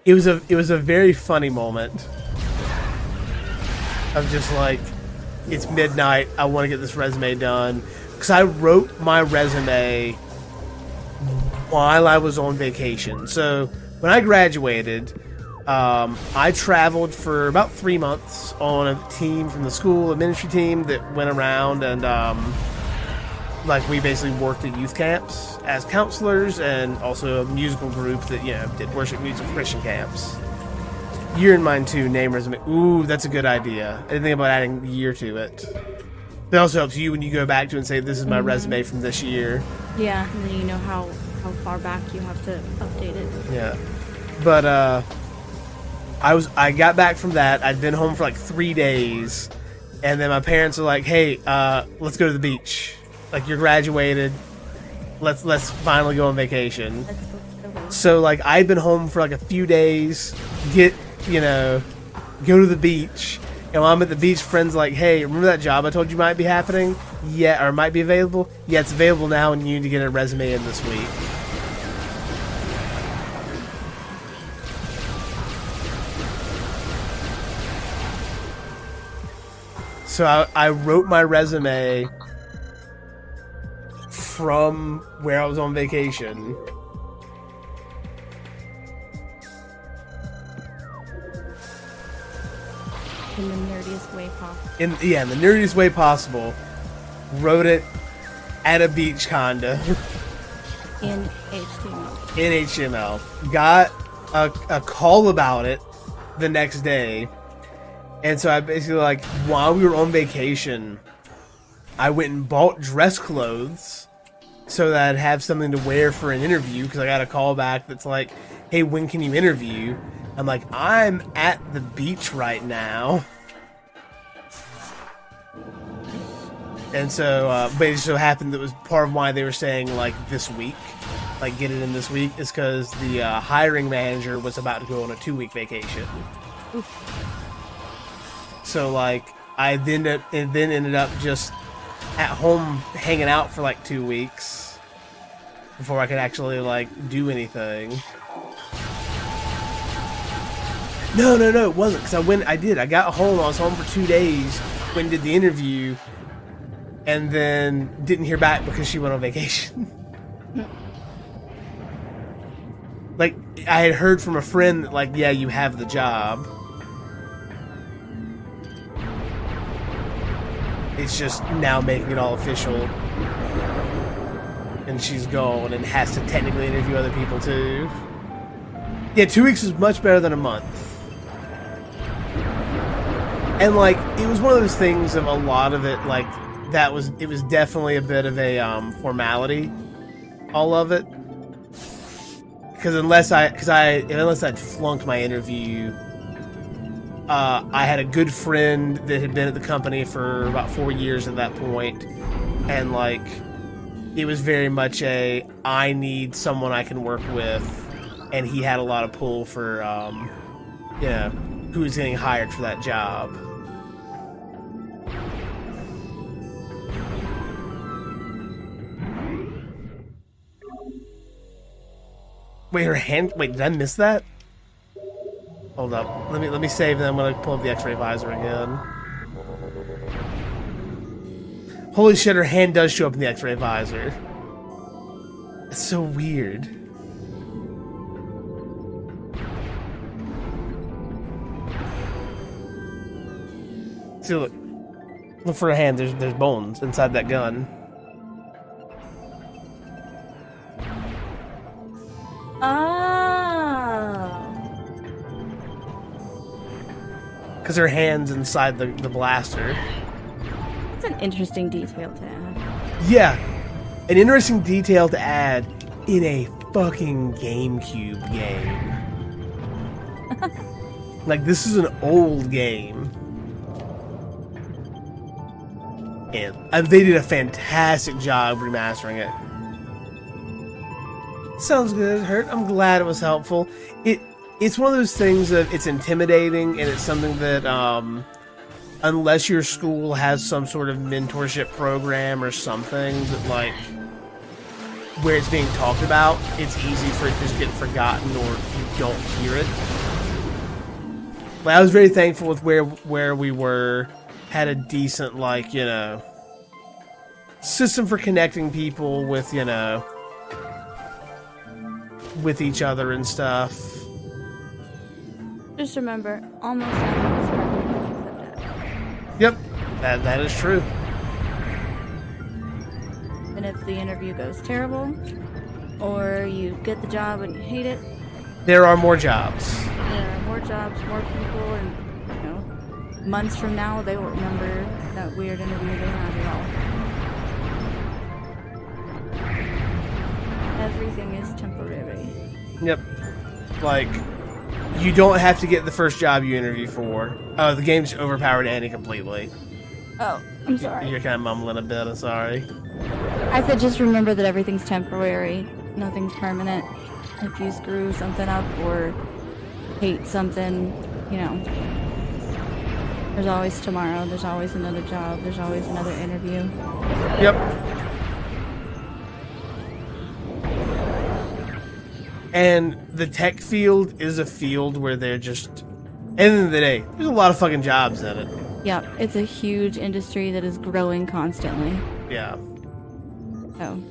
It was a very funny moment of just like, it's midnight, I want to get this resume done. Because I wrote my resume while I was on vacation. So when I graduated, I traveled for about 3 months on a team from the school, a ministry team that went around and like we basically worked at youth camps as counselors, and also a musical group that, you know, did worship music Christian camps. Year in mind too, name, resume. Ooh, that's a good idea. I didn't think about adding year to it. It also helps you when you go back to it and say, this is my resume from this year. Yeah, and then you know how far back you have to update it. Yeah. But I got back from that. I'd been home for like 3 days, and then my parents were like, hey, let's go to the beach. Like, you're graduated. Let's finally go on vacation. So like I'd been home for like a few days, go to the beach, and while I'm at the beach, friends like, hey, remember that job I told you might be happening? Yeah, or might be available? Yeah, it's available now, and you need to get a resume in this week. So I wrote my resume from where I was on vacation. In the nerdiest way possible. In the nerdiest way possible. Wrote it at a beach condo. In HTML. In HTML. Got a call about it the next day. And so I basically, like, while we were on vacation, I went and bought dress clothes so that I'd have something to wear for an interview, because I got a call back that's like, hey, when can you interview? I'm like, I'm at the beach right now. And so, but it so happened that it was part of why they were saying, like, this week, like, get it in this week, is because the hiring manager was about to go on a 2-week vacation. Oof. So, like, I then ended up just at home hanging out for, like, 2 weeks before I could actually, like, do anything. No, it wasn't, because I got home, I was home for 2 days, went and did the interview, and then didn't hear back because she went on vacation. Like, I had heard from a friend that, like, yeah, you have the job. It's just now making it all official. And she's gone and has to technically interview other people too. Yeah, 2 weeks is much better than a month. And, like, it was one of those things of a lot of it, like, it was definitely a bit of a formality, all of it. Because unless I'd flunked my interview, I had a good friend that had been at the company for about 4 years at that point, and, like, it was very much I need someone I can work with, and he had a lot of pull for, who was getting hired for that job. Wait, did I miss that? Hold up. Let me save, and then I'm gonna pull up the X-ray visor again. Holy shit, her hand does show up in the X-ray visor. It's so weird. See, look for a hand. There's bones inside that gun. Because her hand's inside the blaster. That's an interesting detail to add. Yeah, an interesting detail to add in a fucking GameCube game. Like, this is an old game. And they did a fantastic job remastering it. Sounds good, Hurt. I'm glad it was helpful. It's one of those things that it's intimidating, and it's something that unless your school has some sort of mentorship program or something that like where it's being talked about, it's easy for it to just get forgotten or you don't hear it. But I was very thankful with where we were, had a decent like, you know, system for connecting people with, you know, with each other and stuff. Just remember, almost everyone is perfect except that. Yep, that is true. And if the interview goes terrible, or you get the job and you hate it, there are more jobs. there are more jobs, more people, and you know, months from now they won't remember that weird interview they had at all. Everything is temporary. Yep. Like, you don't have to get the first job you interview for. The game's overpowered Annie completely. Oh, I'm sorry. You're kind of mumbling a bit, I'm sorry. I said just remember that everything's temporary. Nothing's permanent. If you screw something up or hate something, you know, there's always tomorrow. There's always another job. There's always another interview. Yep. And the tech field is a field where they're just, at the end of the day, there's a lot of fucking jobs in it. Yep, it's a huge industry that is growing constantly. Yeah. So,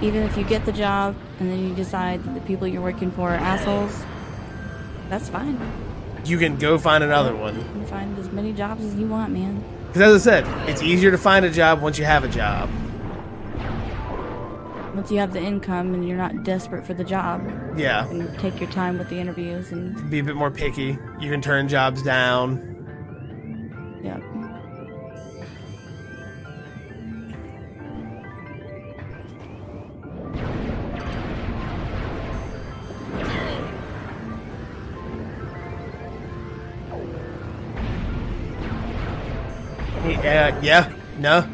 even if you get the job and then you decide that the people you're working for are assholes, that's fine. You can go find another one. You can find as many jobs as you want, man. Because as I said, it's easier to find a job once you have a job. Once you have the income and you're not desperate for the job. Yeah. And take your time with the interviews and... Be a bit more picky. You can turn jobs down. Yep. Yeah, no.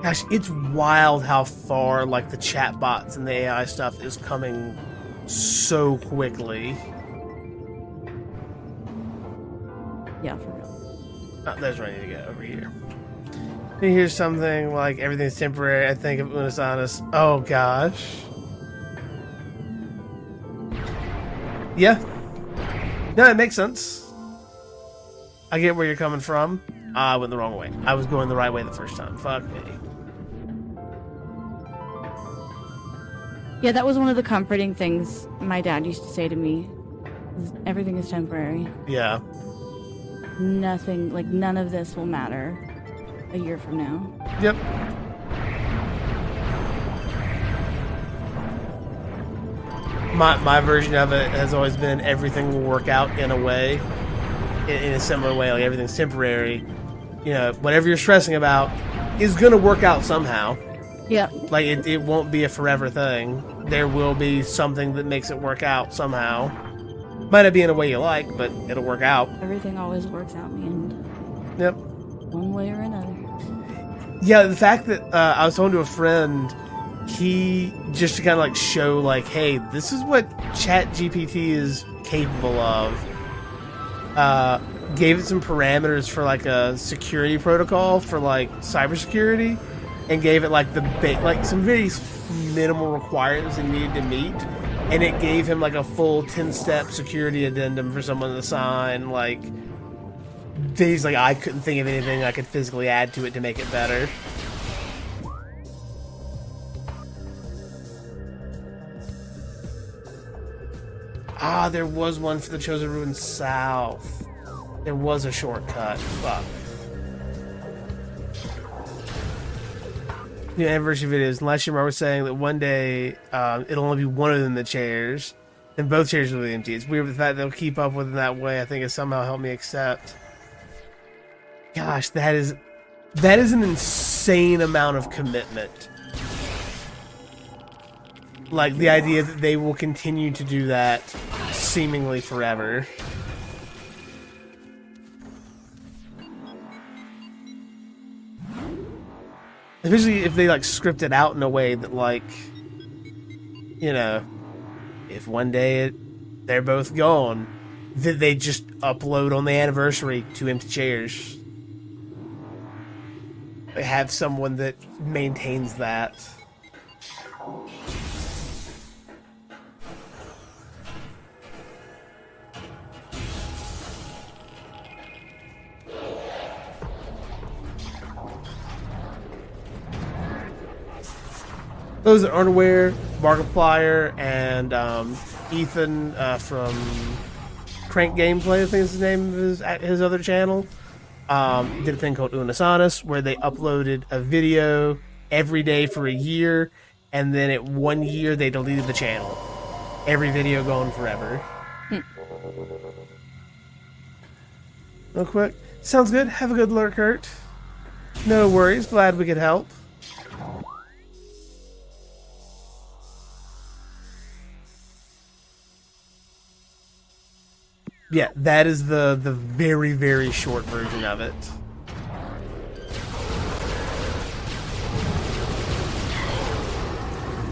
Gosh, it's wild how far, like, the chatbots and the AI stuff is coming so quickly. Yeah, for real. Oh, there's where I need to go, over here. And here's something like, everything's temporary, I think of Unisonus. Oh, gosh. Yeah. No, it makes sense. I get where you're coming from. I went the wrong way. I was going the right way the first time. Fuck me. Yeah, that was one of the comforting things my dad used to say to me. Everything is temporary. Yeah. Nothing, like none of this will matter a year from now. Yep. My version of it has always been everything will work out in a way, in a similar way, like everything's temporary. You know, whatever you're stressing about is going to work out somehow. Yeah. Like, it won't be a forever thing. There will be something that makes it work out somehow. Might not be in a way you like, but it'll work out. Everything always works out in the end. Yep. One way or another. Yeah, the fact that I was talking to a friend, he, just to kind of like show, like, hey, this is what ChatGPT is capable of. Gave it some parameters for like a security protocol for like cybersecurity, and gave it like like some very minimal requirements it needed to meet, and it gave him like a full 10-step security addendum for someone to sign. Like, he's like, I couldn't think of anything I could physically add to it to make it better. Ah, there was one for the Chosen Ruin South. There was a shortcut. Fuck. The anniversary videos. And last year I was saying that one day it'll only be one of them the chairs, and both chairs will be empty. It's weird, but the fact they'll keep up with it that way, I think, has somehow helped me accept. Gosh, that is an insane amount of commitment. Like, the idea that they will continue to do that seemingly forever. Especially if they like script it out in a way that like, you know, if one day they're both gone, that they just upload on the anniversary 2 empty chairs. They have someone that maintains that. Those that aren't aware, Markiplier and Ethan from Crank Gameplay, I think is the name of his other channel, did a thing called Unasanas, where they uploaded a video every day for a year, and then at 1 year they deleted the channel. Every video gone forever. Real quick. Sounds good. Have a good lurk, Kurt. No worries. Glad we could help. Yeah, that is the very, very short version of it.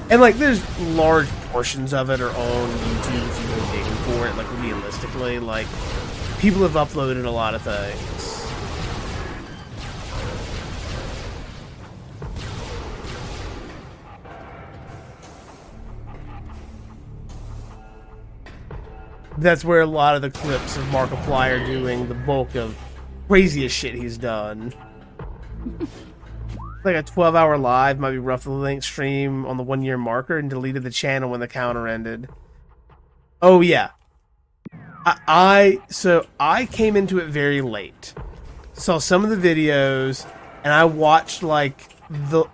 And, like, there's large portions of it are on YouTube if you go digging for it. Like, realistically, like, people have uploaded a lot of things. That's where a lot of the clips of Markiplier are doing the bulk of craziest shit he's done. Like a 12-hour live, might be roughly linked stream on the 1 year marker and deleted the channel when the counter ended. Oh yeah. So I came into it very late. Saw some of the videos and I watched like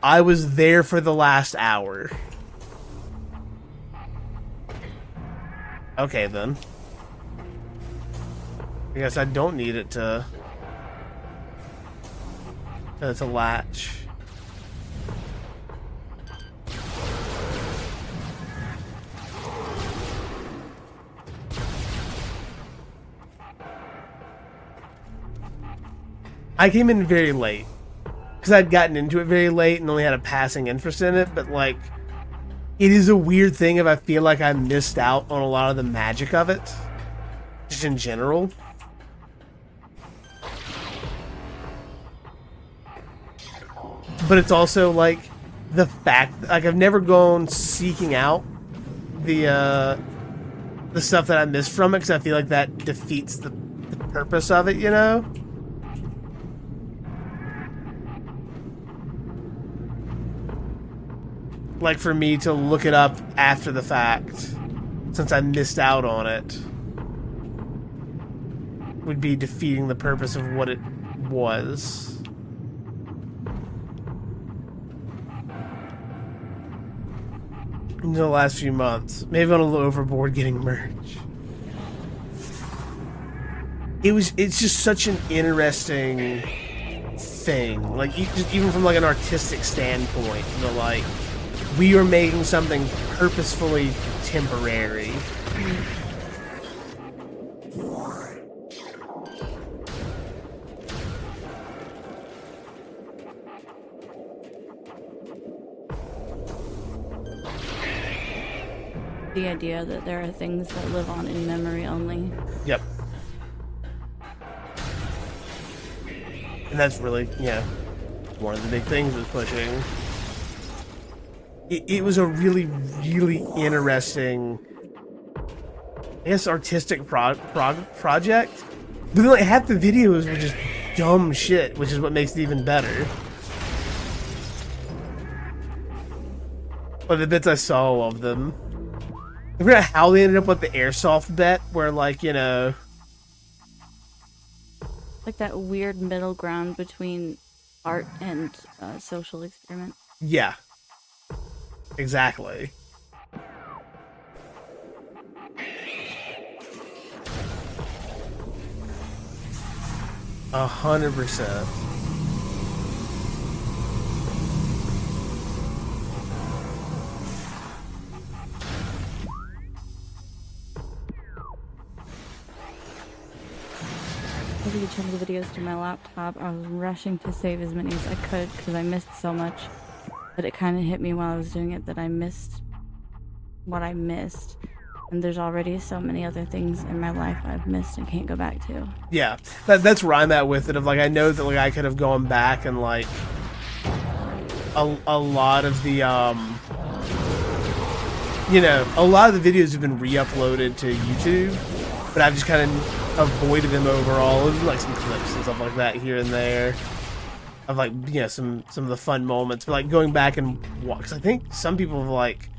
I was there for the last hour. Okay then. I guess I don't need it to latch. I came in very late because I'd gotten into it very late and only had a passing interest in it, but like it is a weird thing if I feel like I missed out on a lot of the magic of it, just in general. But it's also like the fact, like I've never gone seeking out the stuff that I missed from it because I feel like that defeats the purpose of it, you know? Like for me to look it up after the fact, since I missed out on it, would be defeating the purpose of what it was. In the last few months. Maybe I'm a little overboard getting merch. It's just such an interesting thing. Like, even from like an artistic standpoint, you know, like, we are making something purposefully temporary. The idea that there are things that live on in memory only. Yep. And that's really, yeah, one of the big things it's pushing. It was a really, really interesting, I guess, artistic project. But then, like, half the videos were just dumb shit, which is what makes it even better. But the bits I saw of them. I forgot how they ended up with the airsoft bet, where, like, you know... Like that weird middle ground between art and social experiment. Yeah. Exactly. A 100%. uploaded a chunk of videos to my laptop. I was rushing to save as many as I could because I missed so much. But it kind of hit me while I was doing it that I missed what I missed. And there's already so many other things in my life I've missed and can't go back to. Yeah, that's where I'm at with it. Of like, I know that like I could have gone back and like a lot of the you know, a lot of the videos have been re-uploaded to YouTube, but I've just kind of avoided them overall. There's like some clips and stuff like that here and there of like, you know, some of the fun moments. But like going back and watch, 'cause I think some people have like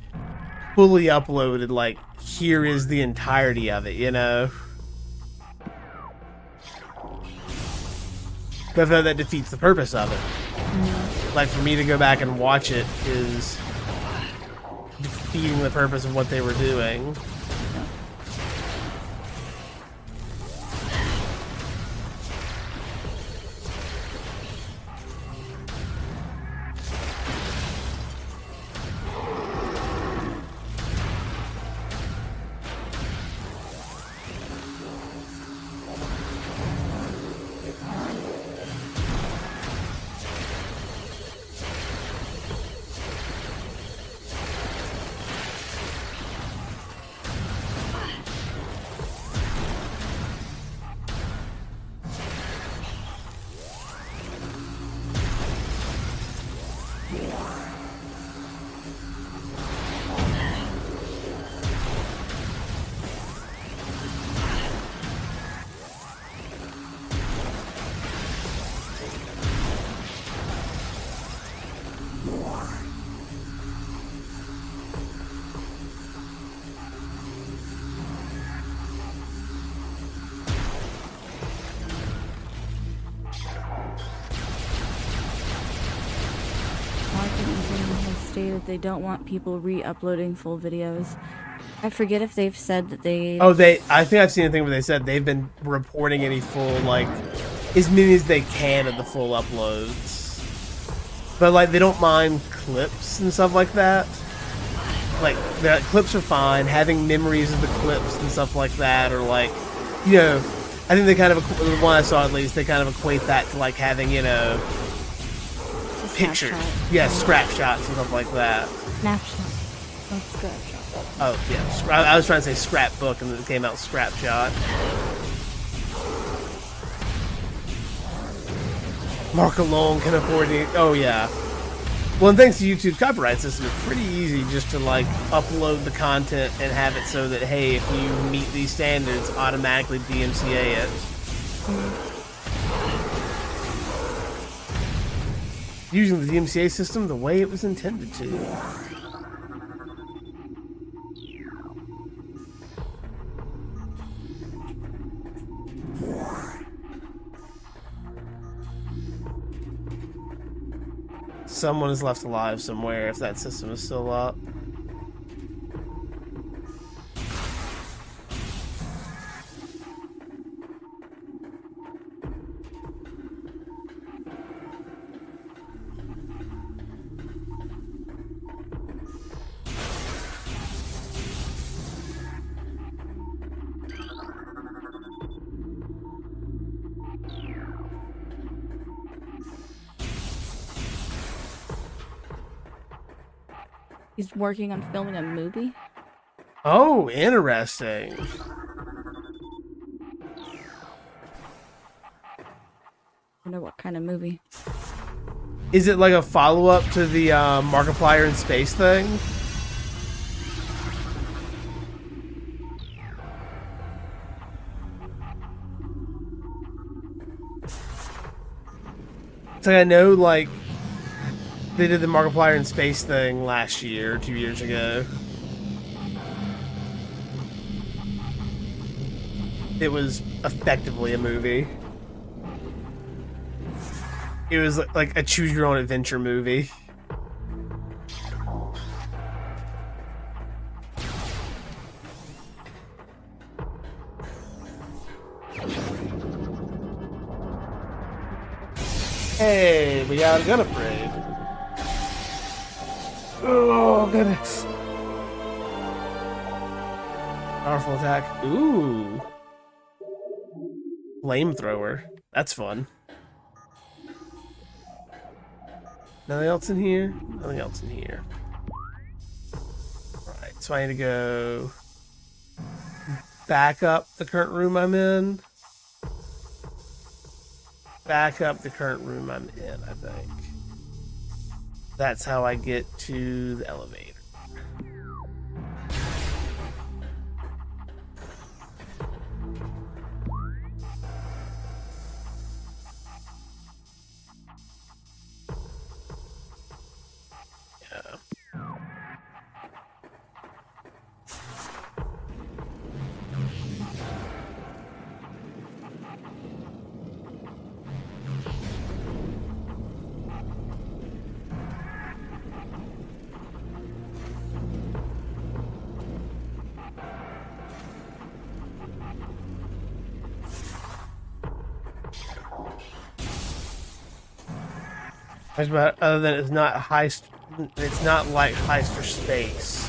fully uploaded like, here is the entirety of it, you know. But I feel that defeats the purpose of it. Like, for me to go back and watch it is defeating the purpose of what they were doing. Stated they don't want people re-uploading full videos. I forget if they've said that they... Oh, I think I've seen a thing where they said they've been reporting any full, like, as many as they can of the full uploads. But, like, they don't mind clips and stuff like that. Like, the clips are fine. Having memories of the clips and stuff like that, or, like, you know, I think they kind of, the one I saw at least, they kind of equate that to, like, having, you know, pictures. Yeah, scrap shots and stuff like that. Snapshot. Oh, scrap shot. Oh, yeah. I was trying to say scrapbook, and then it came out scrap shot. Mark alone can afford it. Oh, yeah. Well, and thanks to YouTube's copyright system, it's pretty easy just to, like, upload the content and have it so that, hey, if you meet these standards, automatically DMCA it. Using the DMCA system the way it was intended to. Someone is left alive somewhere if that system is still up. He's working on filming a movie? Oh, interesting. I wonder what kind of movie. Is it like a follow-up to the Markiplier in space thing? It's like, I know, like, they did the Markiplier in space thing last year, 2 years ago. It was effectively a movie. It was like a choose-your-own-adventure movie. Hey, we got a gun upgrade. Oh, goodness. Powerful attack. Ooh. Flamethrower. That's fun. Nothing else in here? Nothing else in here. Alright, so I need to go back up the current room I'm in. Back up the current room I'm in, I think. That's how I get to the elevator. Yeah. Other than it's not heist, it's not like heist or space.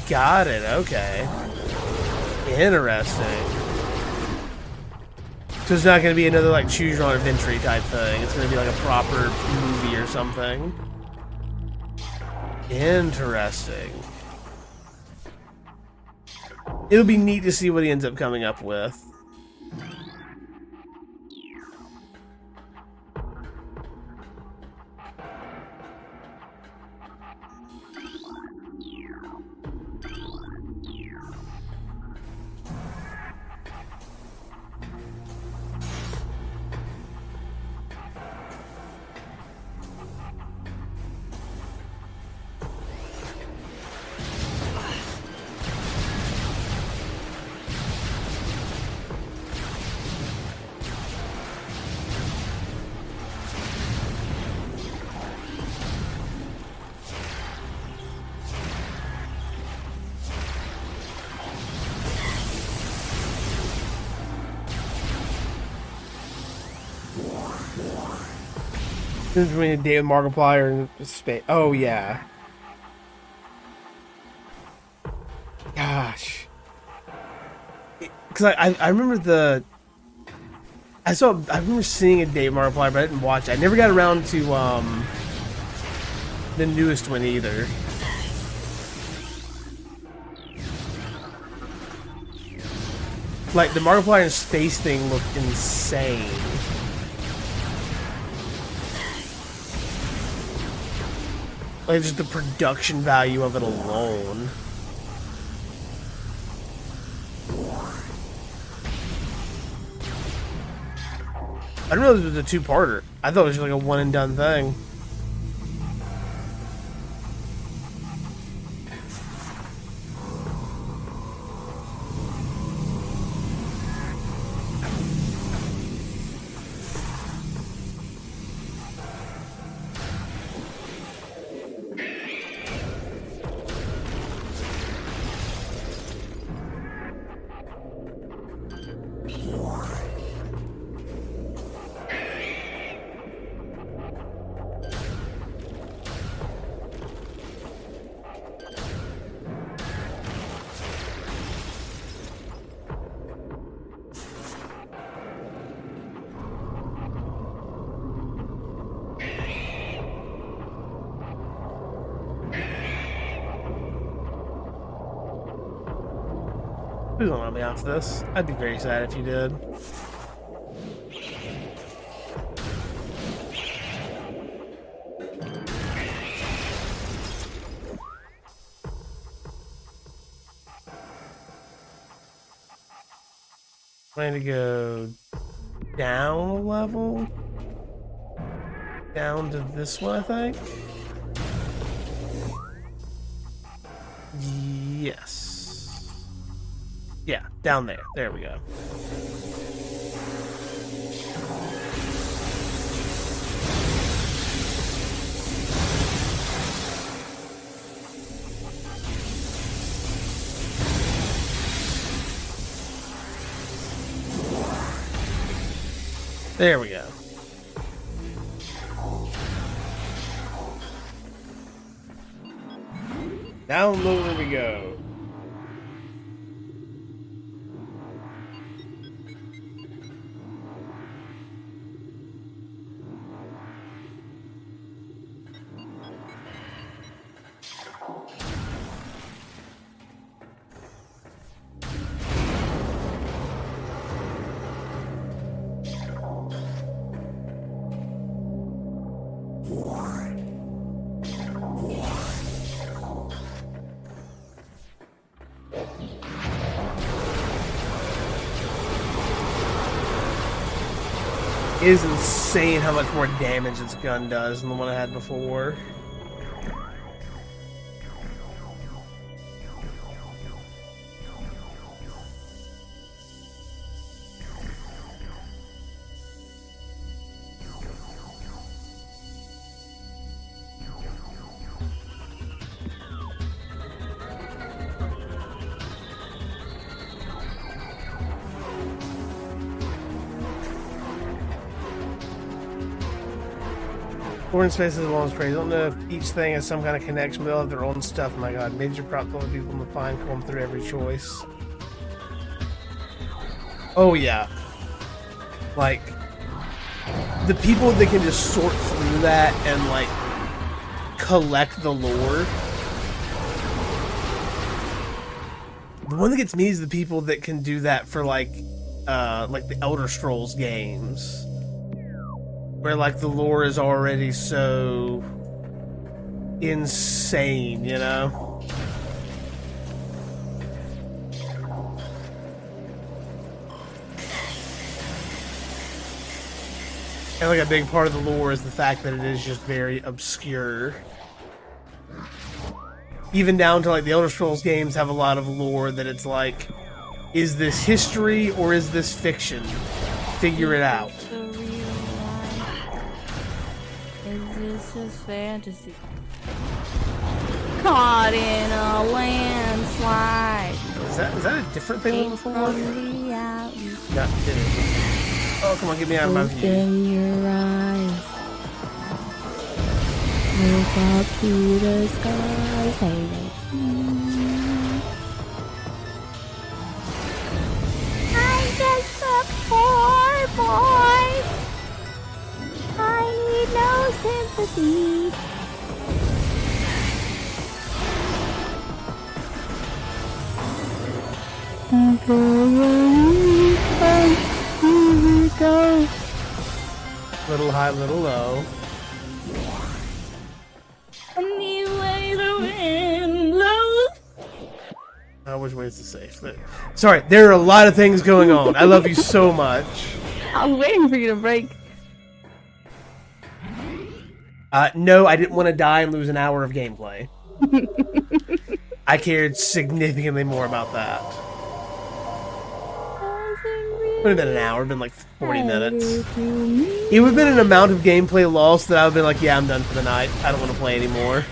Got it. Okay. Interesting. So it's not going to be another like choose your own adventure type thing. It's going to be like a proper movie or something. Interesting. It'll be neat to see what he ends up coming up with. Between a date with Markiplier and space. Oh yeah. Gosh. Because I remember I remember seeing a date with Markiplier, but I didn't watch it. I never got around to the newest one either. Like the Markiplier and space thing looked insane. Like just the production value of it alone. I didn't realize it was a two-parter. I thought it was just like a one and done thing. Please don't let me off this. I'd be very sad if you did. Plan to go down a level? Down to this one, I think? Yes. Yeah, down there. There we go. There we go. Down lower we go. It is insane how much more damage its gun does than the one I had before. Foreign space is almost crazy. I don't know if each thing has some kind of connection, but they'll have their own stuff. My god, major prop to all the people in the find comb through every choice. Oh yeah. Like, the people that can just sort through that and like collect the lore. The one that gets me is the people that can do that for like the Elder Scrolls games. Where, like, the lore is already so insane, you know? And, like, a big part of the lore is the fact that it is just very obscure. Even down to, like, the Elder Scrolls games have a lot of lore that it's like, is this history or is this fiction? Figure it out. This is fantasy. Caught in a landslide. Is that a different thing than before? No, it didn't. Oh, come on, get me out of my view. Open your eyes. Look up to the sky. Say I'm just a poor boy. I need no sympathy. Go. Little high, little low. Anyway, the wind blows. Which way is the safe? Sorry, there are a lot of things going on. I love you so much. I was waiting for you to break. No, I didn't want to die and lose an hour of gameplay. I cared significantly more about that. Would have been an hour, it'd been like 40 minutes. It would have been an amount of gameplay lost that I would have been like, yeah, I'm done for the night. I don't want to play anymore.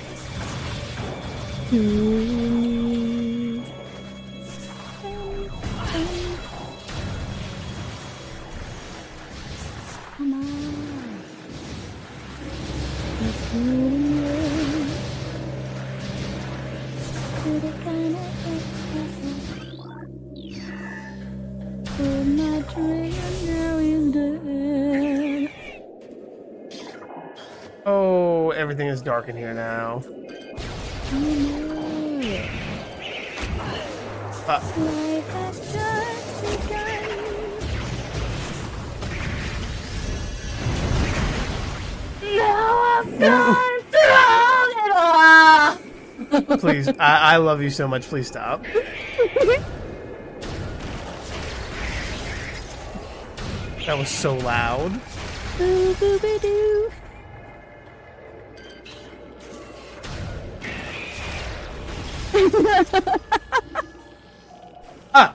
Oh, everything is dark in here now. Please, I love you so much. Please stop. That was so loud.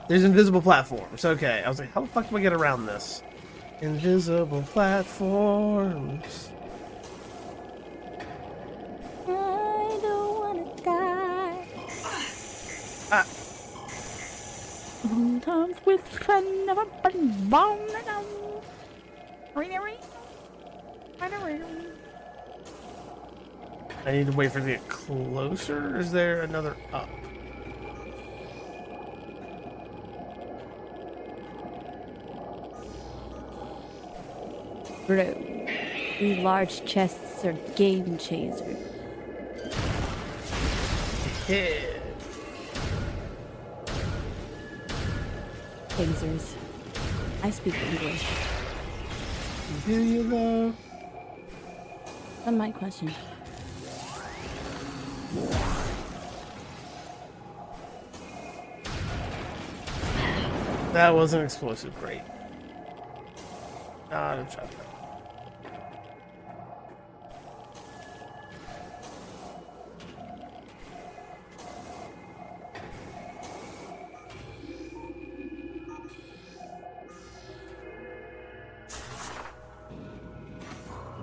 There's invisible platforms. Okay, I was like, how the fuck do I get around this? Invisible platforms. I don't wanna die. Sometimes with friend of a bomb. I need to wait for it to get closer. Is there another up? Bro, these large chests are game chasers. Yeah. Chasers. I speak English. Do you though? That's my question. That was an explosive. Great. I'm trying.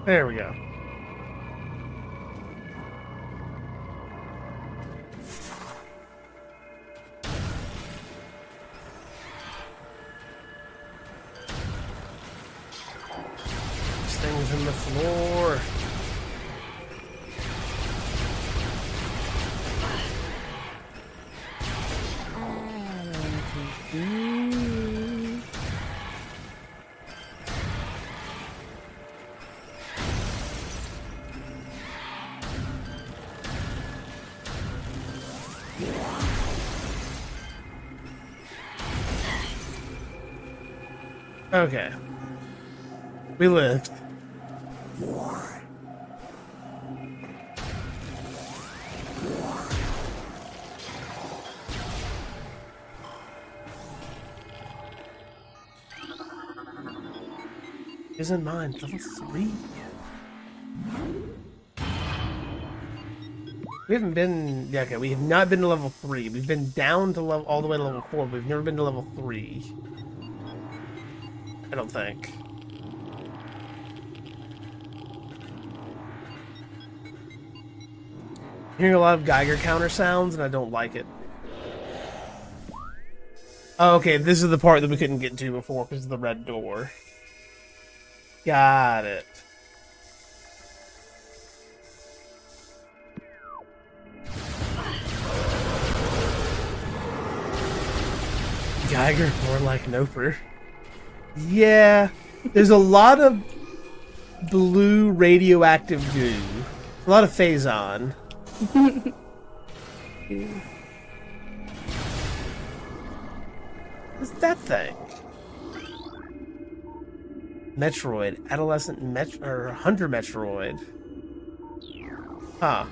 There we go. This thing's in the floor. Okay. We lived. Isn't mine level 3? We haven't been... Yeah, okay, we have not been to level 3. We've been down to level... all the way to level 4, but we've never been to level 3. I don't think. Hearing a lot of Geiger counter sounds, and I don't like it. Oh, okay, this is the part that we couldn't get to before because of the red door. Got it. Geiger, more like Noper. Yeah, there's a lot of blue radioactive goo. A lot of phazon. What's that thing? Metroid, adolescent or hunter Metroid. Huh.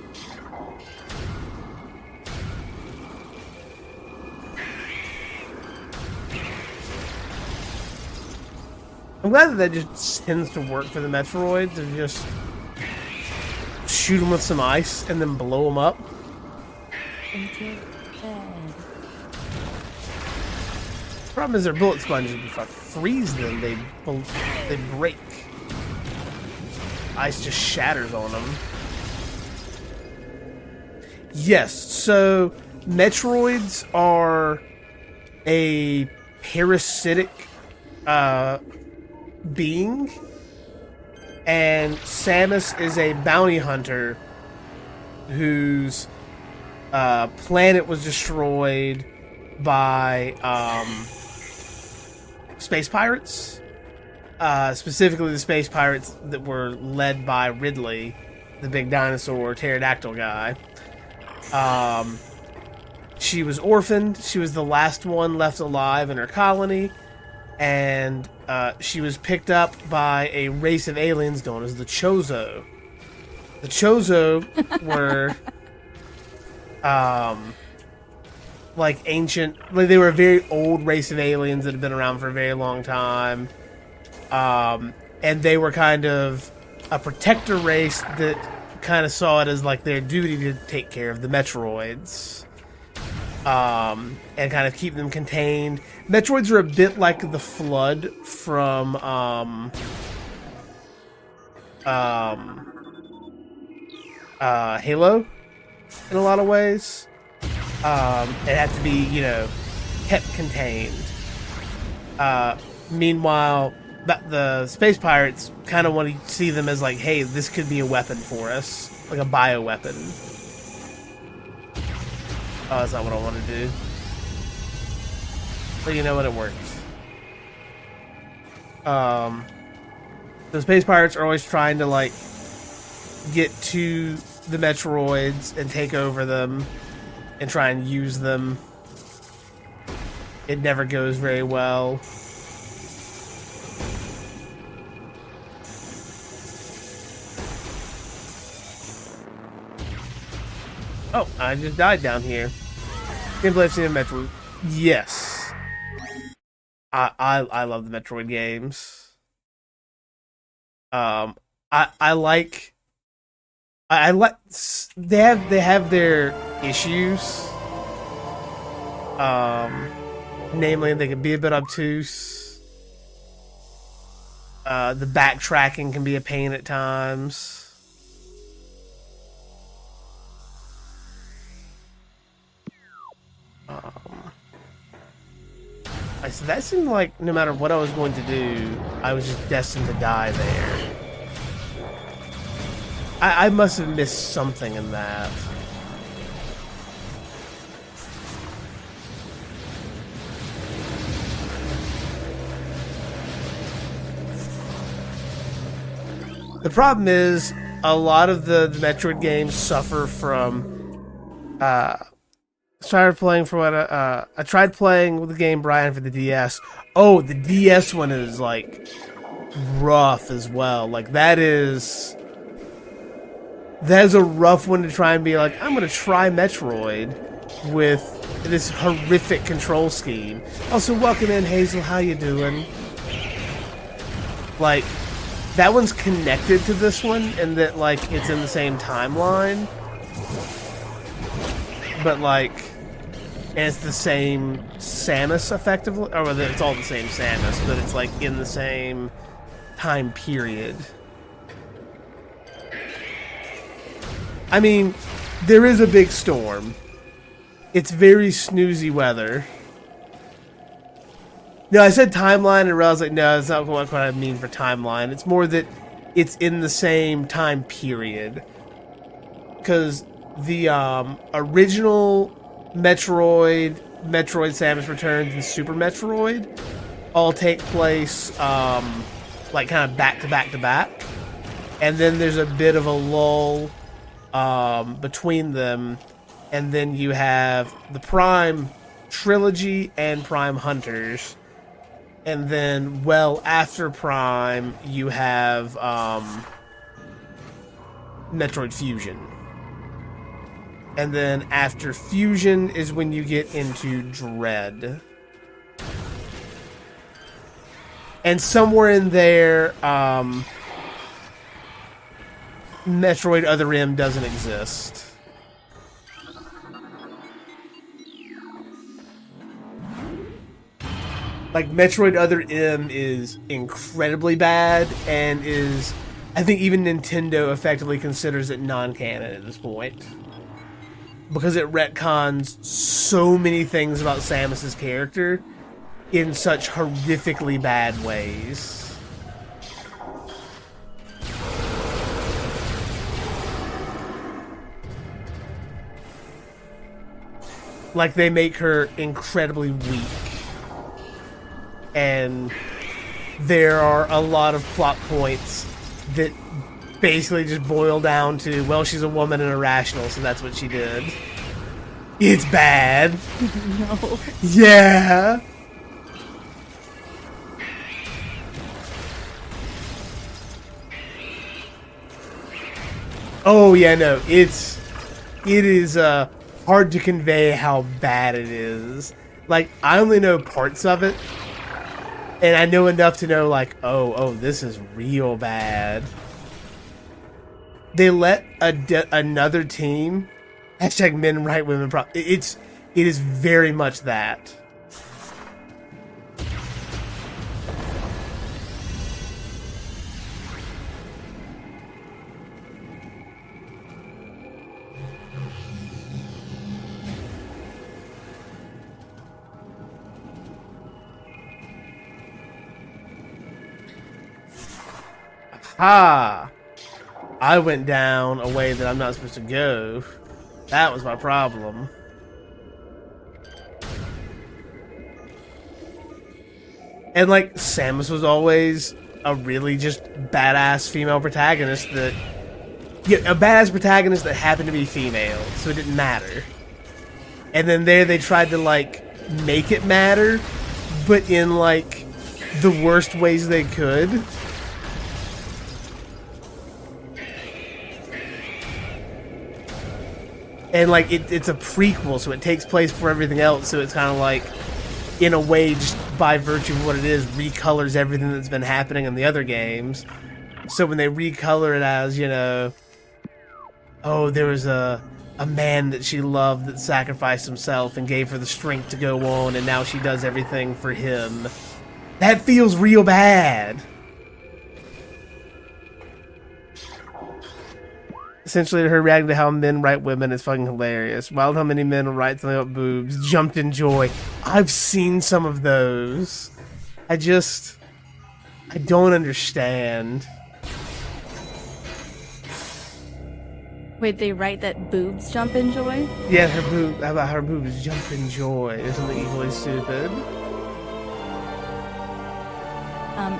I'm glad that that just tends to work for the Metroids, to just shoot them with some ice and then blow them up. Problem is, their bullet sponges. If I freeze them, they break. Ice just shatters on them. Yes, so Metroids are a parasitic being, and Samus is a bounty hunter whose planet was destroyed by space pirates, specifically the space pirates that were led by Ridley, the big dinosaur pterodactyl guy. She was orphaned. She was the last one left alive in her colony, and she was picked up by a race of aliens known as the Chozo. The Chozo were like ancient, like they were a very old race of aliens that had been around for a very long time, and they were kind of a protector race that kind of saw it as like their duty to take care of the Metroids, and kind of keep them contained. Metroids are a bit like the Flood from Halo in a lot of ways. It had to be, you know, kept contained. Meanwhile, the space pirates kind of want to see them as like, hey, this could be a weapon for us, like a bioweapon. Oh, that's not what I want to do. But you know what, it works. The space pirates are always trying to like get to the Metroids and take over them and try and use them. It never goes very well. Oh, I just died down here. Can't believe I've seen a Metroid. Yes. I love the Metroid games. I like they have their issues. Namely, they can be a bit obtuse. The backtracking can be a pain at times. So that seemed like no matter what I was going to do, I was just destined to die there. I must have missed something in that. The problem is, a lot of the Metroid games suffer from, I tried playing with the game Brian for the DS. Oh, the DS one is, like, rough as well. Like, that is a rough one to try and be like, I'm gonna try Metroid with this horrific control scheme. Also, welcome in, Hazel, how you doing? Like, that one's connected to this one, and that, like, it's in the same timeline. But, like, and it's the same Samus, effectively. Or whether it's all the same Samus, but it's, like, in the same time period. I mean, there is a big storm. It's very snoozy weather. No, I said timeline and realized, like, no, that's not what I mean for timeline. It's more that it's in the same time period. Because the original Metroid Samus Returns, and Super Metroid all take place, like, kind of back to back to back. And then there's a bit of a lull between them. And then you have the Prime Trilogy and Prime Hunters. And then, well, after Prime, you have Metroid Fusion. And then after Fusion is when you get into Dread. And somewhere in there, Metroid Other M doesn't exist. Like, Metroid Other M is incredibly bad, and is, I think even Nintendo effectively considers it non-canon at this point. Because it retcons so many things about Samus's character in such horrifically bad ways. Like, they make her incredibly weak. And there are a lot of plot points that basically just boil down to, well, she's a woman and irrational, so that's what she did. It's bad. No. Yeah. Oh yeah, no. It is hard to convey how bad it is. Like, I only know parts of it. And I know enough to know, like, oh, this is real bad. They let another team, hashtag men, right, women, it is very much that. Ha! I went down a way that I'm not supposed to go. That was my problem. And, like, Samus was always a really just badass female protagonist that... Yeah, a badass protagonist that happened to be female, so it didn't matter. And then there they tried to, like, make it matter, but in, like, the worst ways they could. And, like, it's a prequel, so it takes place before everything else, so it's kind of like, in a way, just by virtue of what it is, recolors everything that's been happening in the other games. So when they recolor it as, you know, oh, there was a man that she loved that sacrificed himself and gave her the strength to go on, and now she does everything for him. That feels real bad. Essentially, her reacting to how men write women is fucking hilarious. Wild how many men write something about boobs, jumped in joy. I've seen some of those. I don't understand. Wait, they write that boobs jump in joy? Yeah, her boobs jump in joy. Isn't it equally stupid?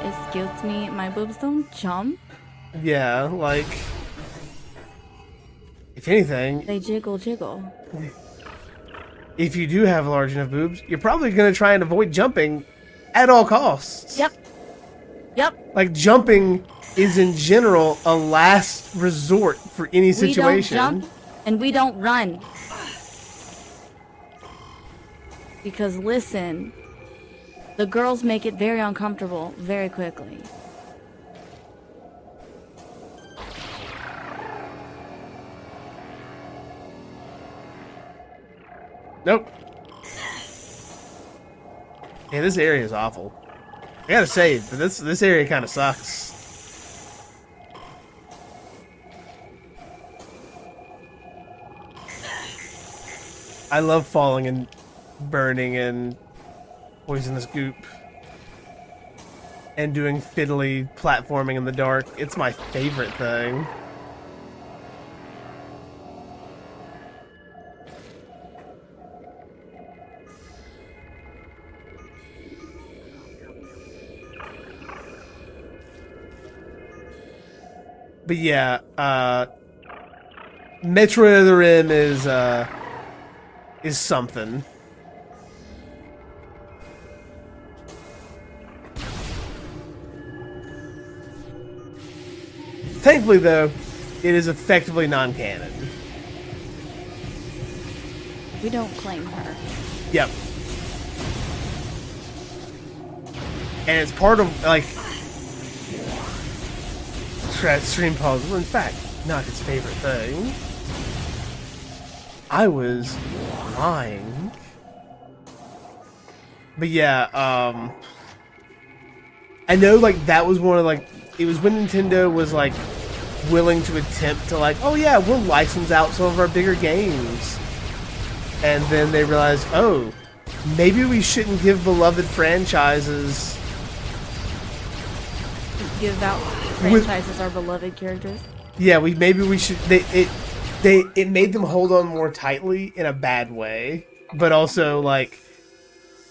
Excuse me, my boobs don't jump? Yeah, like... If anything... They jiggle. If you do have large enough boobs, you're probably going to try and avoid jumping at all costs. Yep. Like, jumping is in general a last resort for any situation. We don't jump and we don't run. Because listen, the girls make it very uncomfortable very quickly. Nope. Yeah, this area is awful. I gotta say, this area kind of sucks. I love falling and burning and poisonous goop. And doing fiddly platforming in the dark. It's my favorite thing. But yeah, Metroid Other M is something. Thankfully, though, it is effectively non-canon. We don't claim her. Yep. And it's part of, like... Stream pause. Well, in fact, not his favorite thing. I was lying. But yeah, I know, like, that was one of, like, it was when Nintendo was, like, willing to attempt to, like, oh yeah, we'll license out some of our bigger games. And then they realized, oh, maybe we shouldn't give beloved franchises... Give out franchises our beloved characters. Yeah, maybe we should... It made them hold on more tightly in a bad way. But also, like,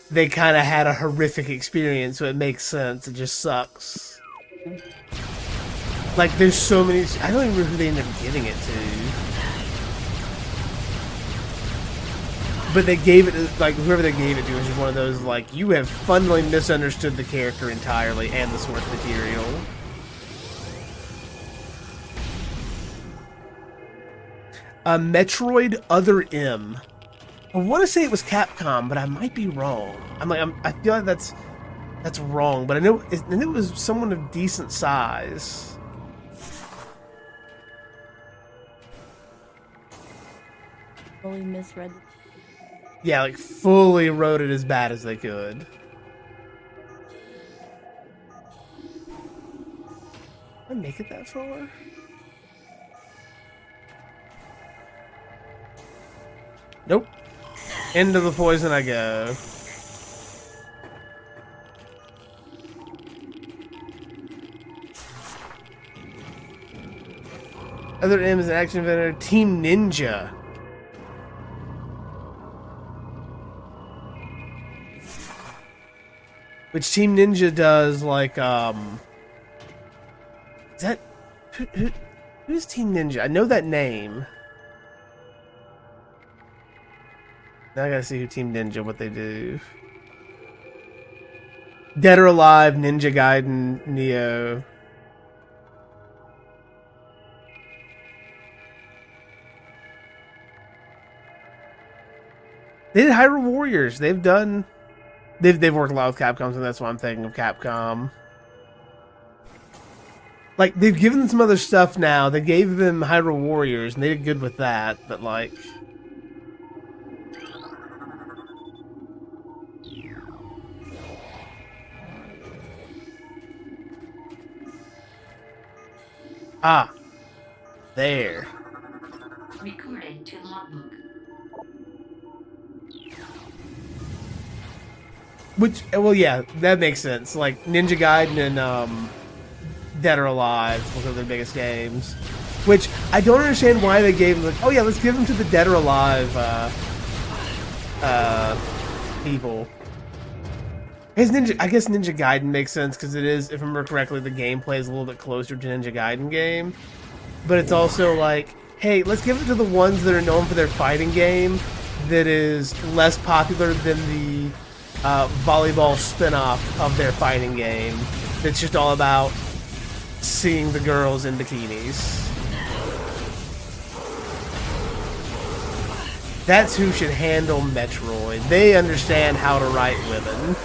they kind of had a horrific experience, so it makes sense. It just sucks. Like, there's so many... I don't even remember who they ended up giving it to. But they gave it to, like, whoever they gave it to was just one of those, like, you have fundamentally misunderstood the character entirely and the source material. Metroid Other M. I want to say it was Capcom, but I might be wrong. I feel like that's wrong, but I know it was someone of decent size. Fully misread. Yeah, like fully wrote it as bad as they could. Did I make it that far? Nope. Into the poison I go. Other M is an action inventor. Team Ninja. Which Team Ninja does, like, is that... Who's Team Ninja? I know that name. Now I gotta see who Team Ninja, what they do. Dead or Alive, Ninja Gaiden, Neo. They did Hyrule Warriors. They've done... They've worked a lot with Capcom, so that's why I'm thinking of Capcom. Like, they've given them some other stuff now. They gave them Hyrule Warriors, and they did good with that, but, like... Ah. There. Recording to logbook. Which, well, yeah, that makes sense. Like, Ninja Gaiden and, Dead or Alive, one of their biggest games. Which, I don't understand why they gave them, like, oh yeah, let's give them to the Dead or Alive, people. I guess Ninja Gaiden makes sense, because it is, if I remember correctly, the gameplay is a little bit closer to Ninja Gaiden game. But it's also like, hey, let's give it to the ones that are known for their fighting game that is less popular than the volleyball spin-off of their fighting game that's just all about seeing the girls in bikinis. That's who should handle Metroid. They understand how to write women.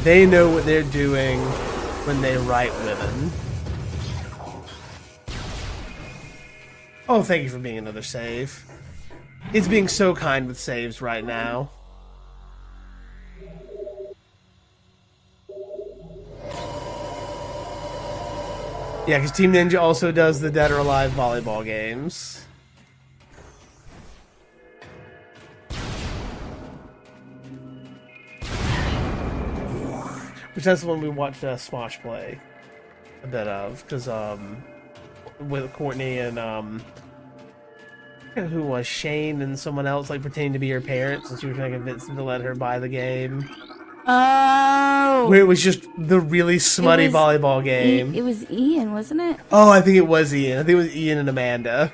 They know what they're doing when they write women. Oh, thank you for being another save. It's being so kind with saves right now. Yeah, because Team Ninja also does the Dead or Alive volleyball games. Which that's the one we watched Smosh play a bit of, because with Courtney and who was Shane and someone else like pretending to be her parents, and she was trying to convince them to let her buy the game. Oh, Where it was just the really smutty volleyball game. It was Ian, wasn't it? Oh, I think it was Ian. I think it was Ian and Amanda.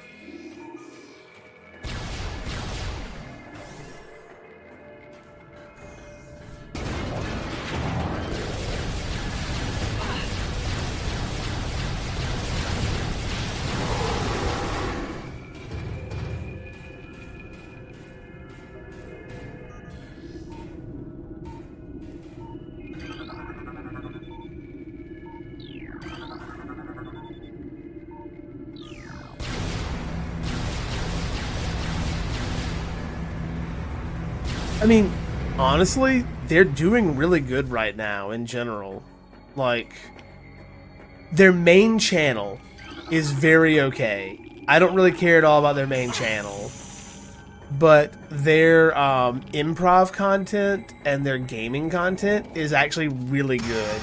I mean, honestly, they're doing really good right now in general. Like, their main channel is very okay. I don't really care at all about their main channel. But their improv content and their gaming content is actually really good.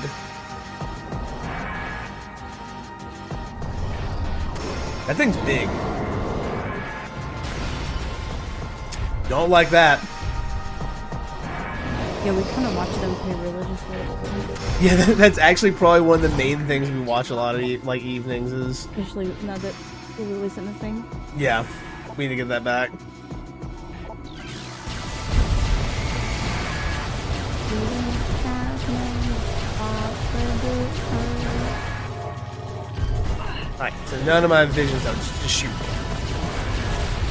That thing's big. Don't like that. Yeah, we kind of watch them pretty religiously. Yeah, that's actually probably one of the main things we watch a lot of like evenings is. Especially now that Hulu isn't a thing. Yeah, we need to get that back. Alright, so none of my visions out, just shoot.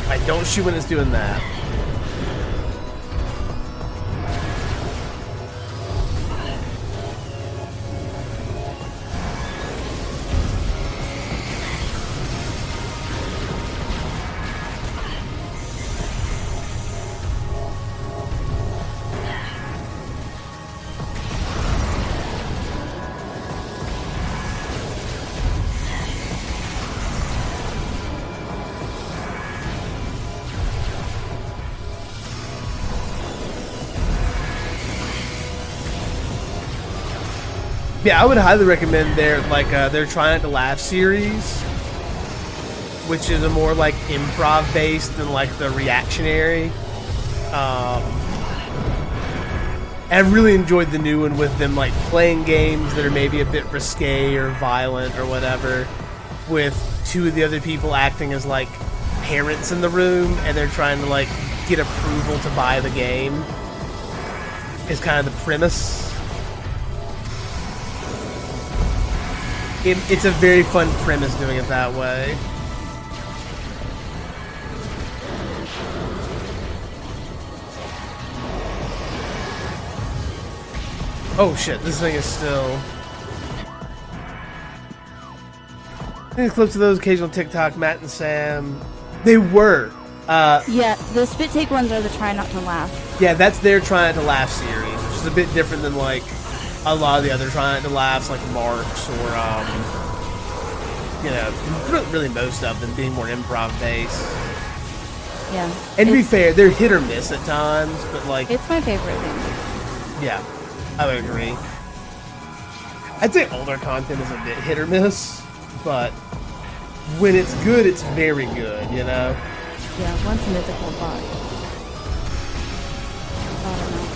Alright, don't shoot when it's doing that. Yeah, I would highly recommend their their Try Not to Laugh series, which is a more like improv based than like the reactionary. I really enjoyed the new one with them like playing games that are maybe a bit risque or violent or whatever, with two of the other people acting as like parents in the room, and they're trying to like get approval to buy the game. Is kind of the premise. It's a very fun premise doing it that way. Oh shit, this thing is still... I think clips of those occasional TikTok, Matt and Sam. They were. Yeah, the spit take ones are the try not to laugh. Yeah, that's their try not to laugh series, which is a bit different than like a lot of the other try not to laughs, like Marks or you know, really most of them being more improv based. Yeah. And to be fair, they're hit or miss at times, but like It's my favorite thing. yeah, I would agree. I'd say older content is a bit hit or miss, but when it's good, it's very good, you know? Yeah, once a mythical body. I don't know.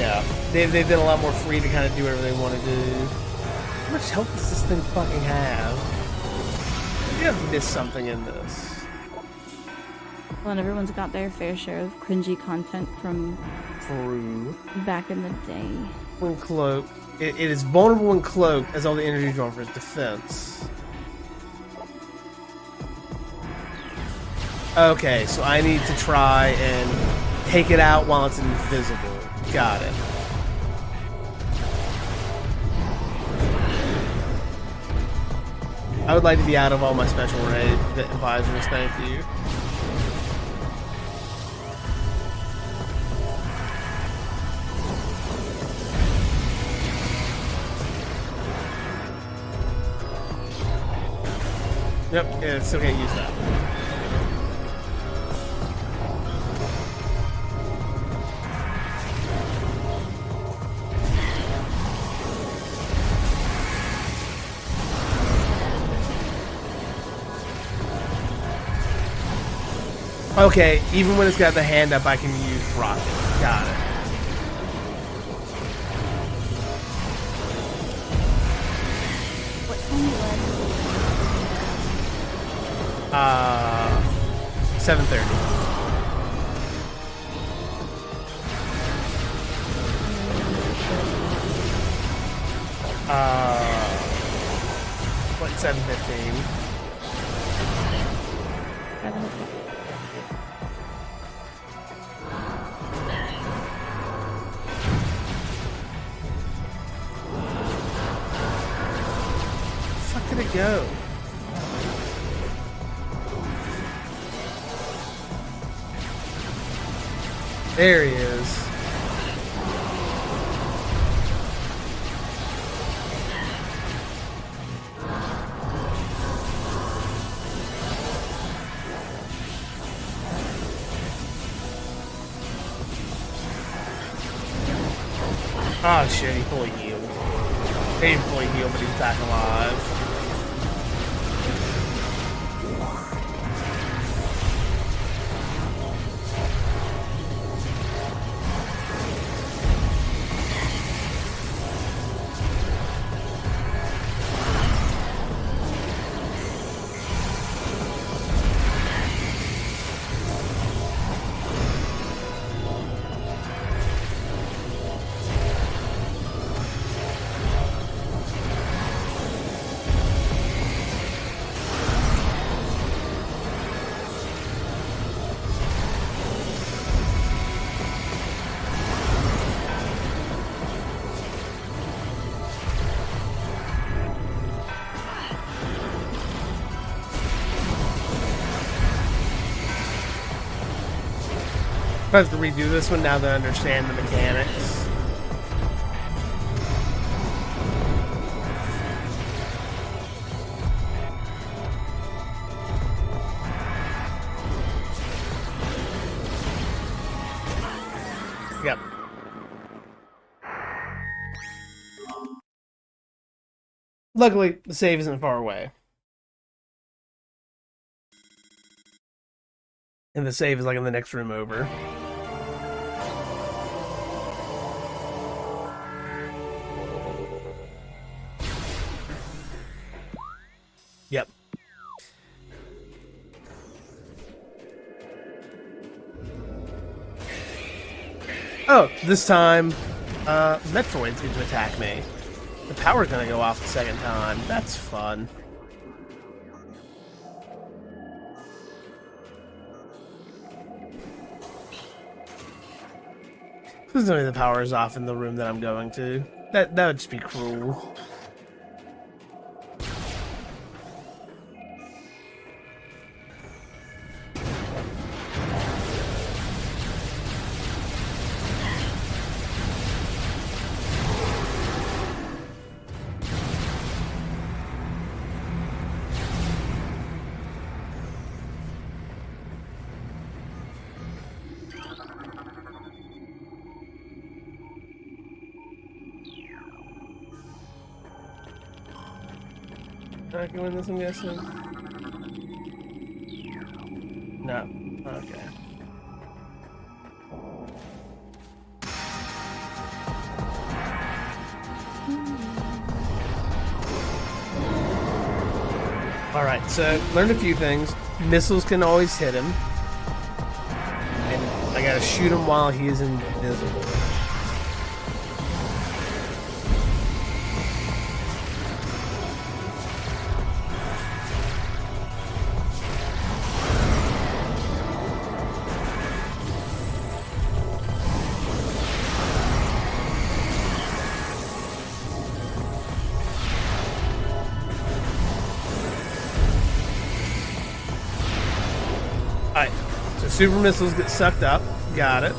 Yeah. They've been a lot more free to kind of do whatever they want to do. How much health does this thing fucking have? Maybe I've missed something in this. Well, and everyone's got their fair share of cringy content from True. back in the day. When cloaked. It is vulnerable when cloaked as all the energy drawn for its defense. Okay, so I need to try and take it out while it's invisible. Got it. I would like to be out of all my special raid advisors, thank you. Yep, yeah, still can't use that. Okay, even when it's got the hand up, I can use rocket. Got it. What time you led? 7:30. What, 7:15? 7 Fuck did it go? There he is. Oh shit, he fully healed. He didn't fully heal, but he's back alive. I have to redo this one now that I understand the mechanics. Yep. Luckily, the save isn't far away. And the save is like in the next room over. Yep. Oh, this time, Metroid's going to attack me. The power's gonna go off the second time. That's fun. Please tell me the power is off in the room that I'm going to. That would just be cruel. I can win this, I'm guessing. No. Okay. Alright, so learned a few things. Missiles can always hit him. And I gotta shoot him while he is invisible. Alright, so super missiles get sucked up. Got it.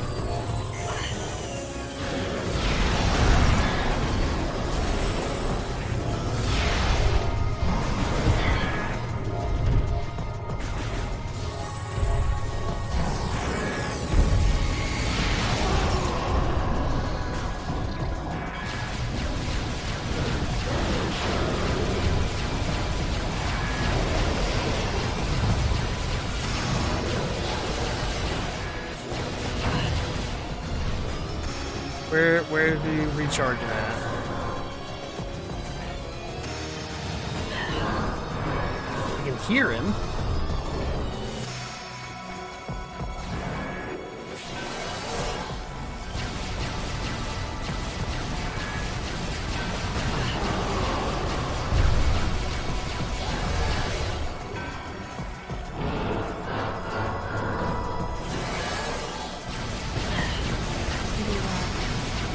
Where do you recharge it at? I can hear him.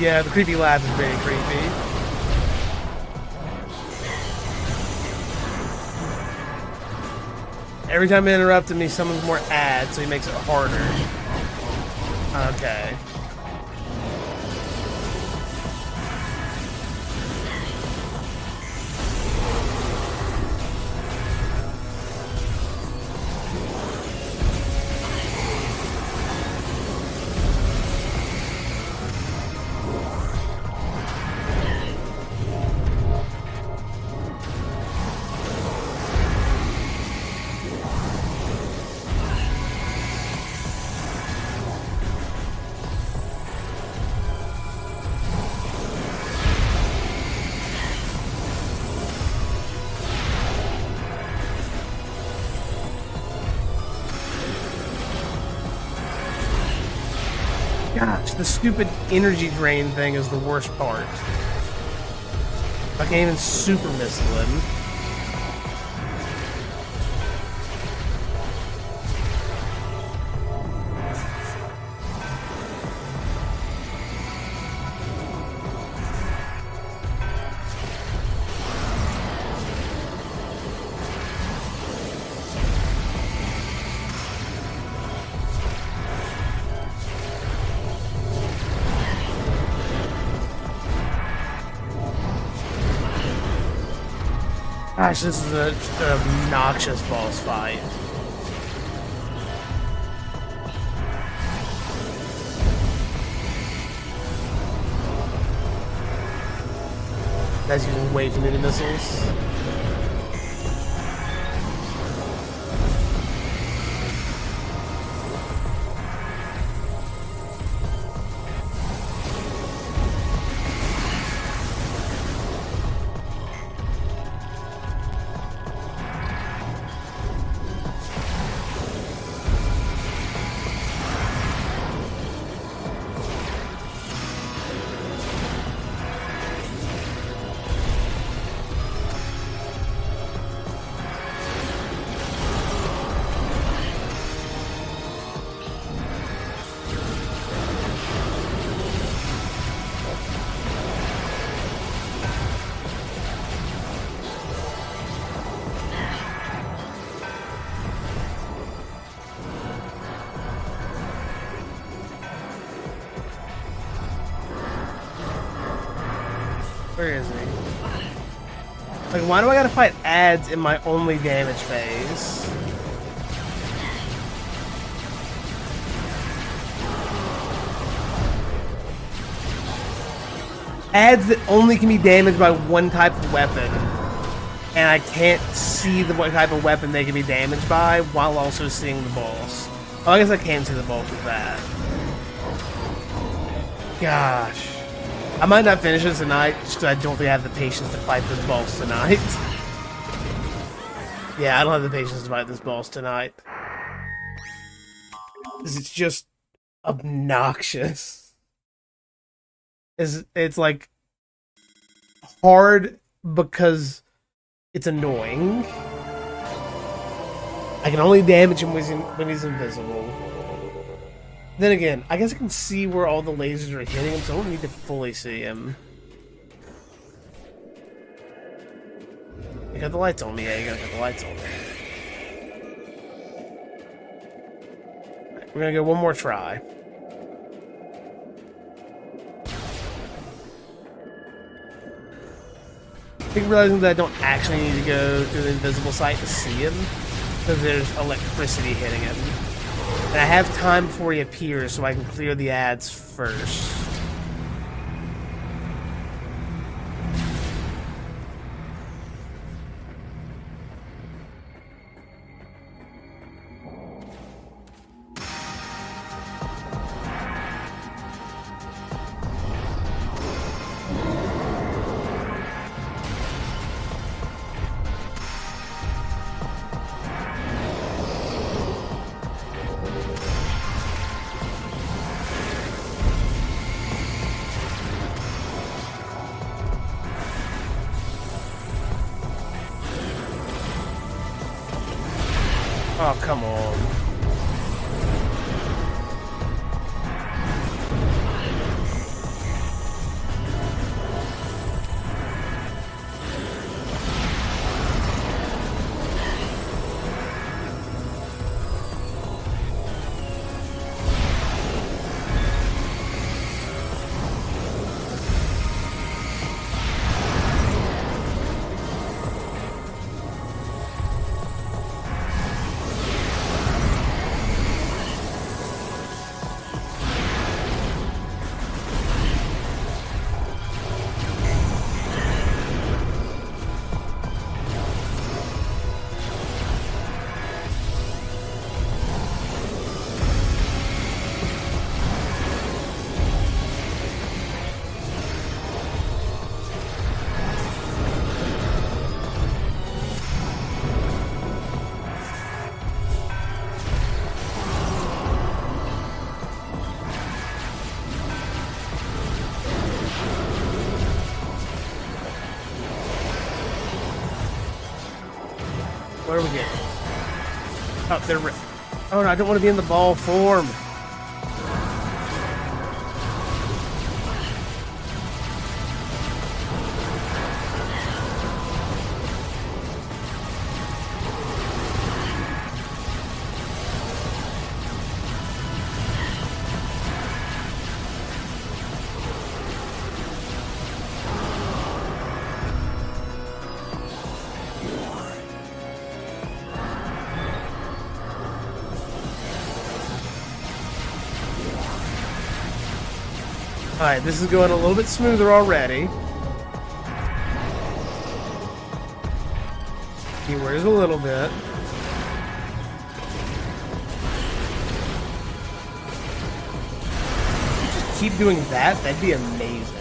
Yeah, the creepy lab is very creepy. Every time I interrupt him, he summons more ads, so he makes it harder. Okay. Gosh, the stupid energy drain thing is the worst part. I can't even super missile him. Gosh, this is an obnoxious boss fight. That's using way too many missiles. Where is he? Like, why do I gotta fight ads in my only damage phase? Ads that only can be damaged by one type of weapon. And I can't see the what type of weapon they can be damaged by while also seeing the boss. Oh, I guess I can see the boss with that. Gosh. I might not finish it tonight just because I don't think I have the patience to fight this boss tonight. Yeah, I don't have the patience to fight this boss tonight. Because it's just obnoxious. It's like hard because it's annoying. I can only damage him when he's invisible. Then again, I guess I can see where all the lasers are hitting him, so I don't need to fully see him. You got the lights on me, yeah, you gotta have the lights on me. Right, we're gonna go one more try. I think realizing that I don't actually need to go through the invisible sight to see him, because there's electricity hitting him. And I have time before he appears, so I can clear the ads first. Oh, come on. What are we getting? Oh, they're... Oh, no, I don't want to be in the ball form. Alright, this is going a little bit smoother already. He wears a little bit. Just keep doing that, that'd be amazing.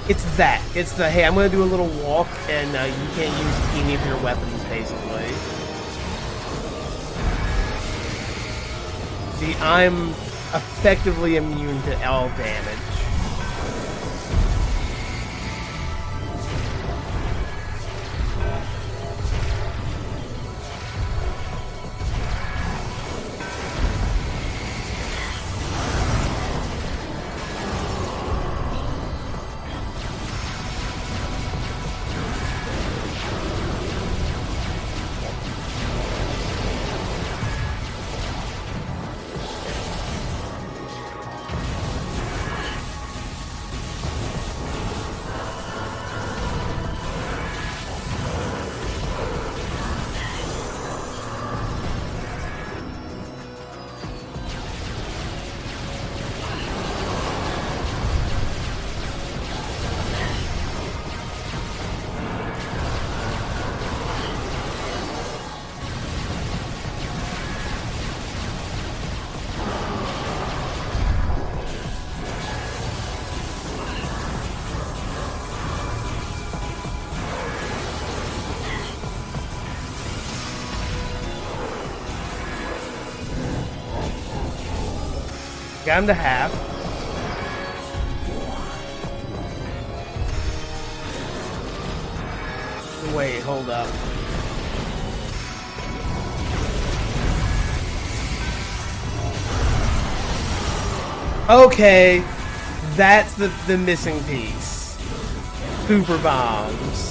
It's that. It's the, hey, I'm going to do a little walk and you can't use any of your weapons, basically. See, I'm effectively immune to all damage. Got him to half. Wait, hold up. Okay, that's the missing piece. Super bombs.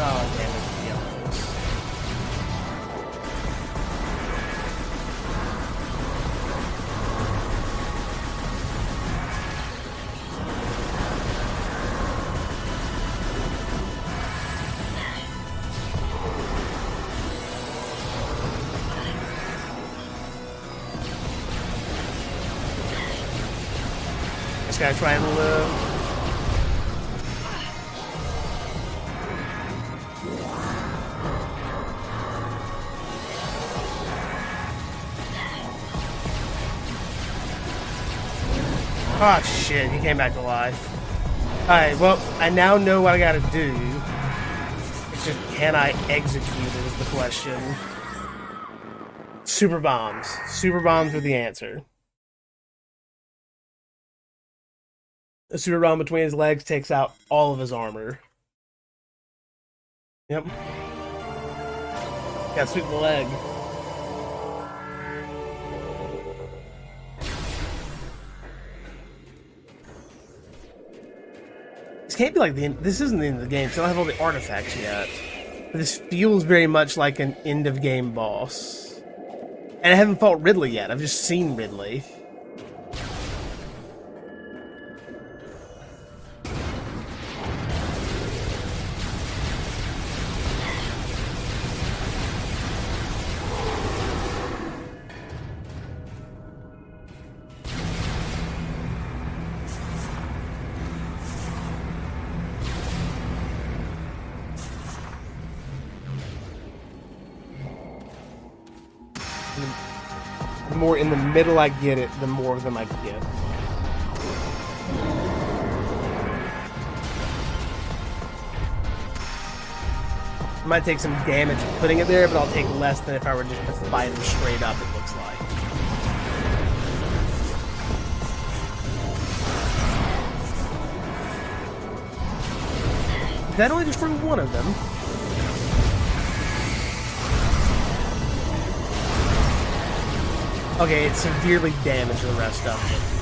Oh, damn it. Yeah. This guy's trying to live. Oh shit, he came back to life. Alright, well, I now know what I gotta do. It's just, can I execute it is the question. Super bombs. Super bombs are the answer. A super bomb between his legs takes out all of his armor. Yep. Gotta sweep the leg. This can't be like the end. This isn't the end of the game, so I don't have all the artifacts yet. But this feels very much like an end of game boss. And I haven't fought Ridley yet. I've just seen Ridley. The more in the middle I get it, the more of them I get. I might take some damage putting it there, but I'll take less than if I were just to fight him straight up, it looks like. That only destroyed one of them. Okay, it severely damaged the rest of it.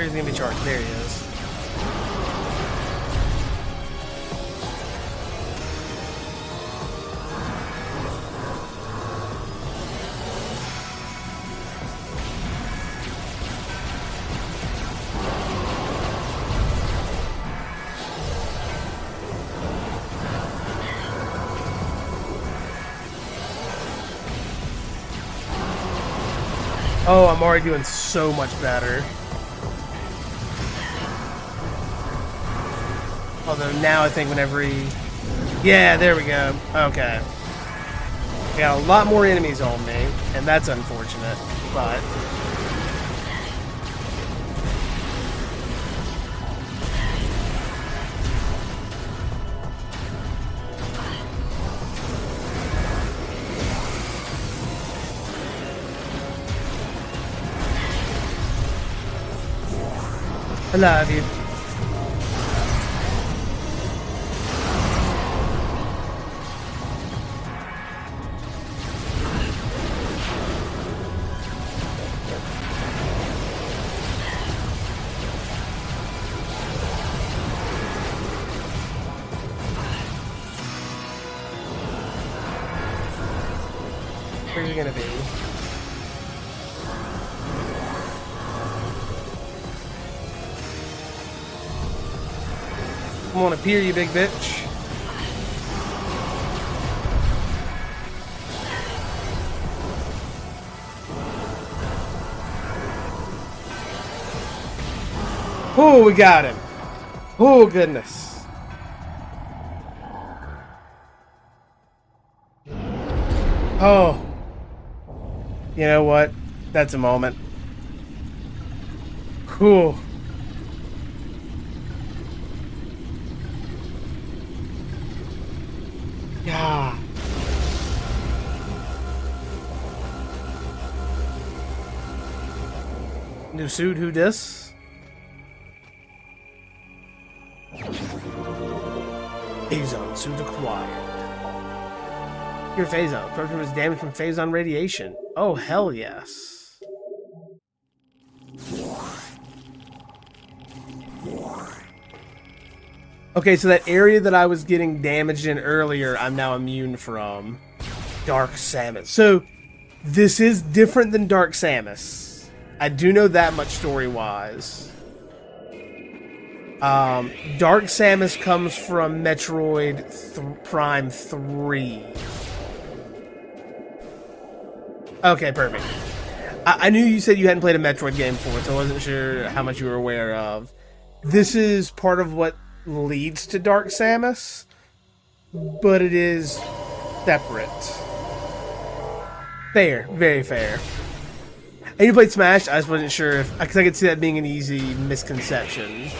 Where's he gonna be charged? There he is. Oh, I'm already doing so much better. Although now I think whenever he... Yeah, there we go. Okay. I got a lot more enemies on me, and that's unfortunate, but... I love you. Where are you gonna be? Come on up here, you big bitch. Oh, we got him. Oh, goodness. Oh. You know what? That's a moment. Cool. Yeah. New suit, who dis? Phazon suit acquired. Your Phazon. Program was damaged from Phazon radiation. Oh, hell yes. Okay, so that area that I was getting damaged in earlier, I'm now immune from. Dark Samus. So, this is different than Dark Samus. I do know that much story-wise. Dark Samus comes from Metroid Prime 3. Okay, perfect. I knew you said you hadn't played a Metroid game before, so I wasn't sure how much you were aware of. This is part of what leads to Dark Samus, but it is separate. Fair, very fair. And you played Smash, I just wasn't sure if, because I could see that being an easy misconception.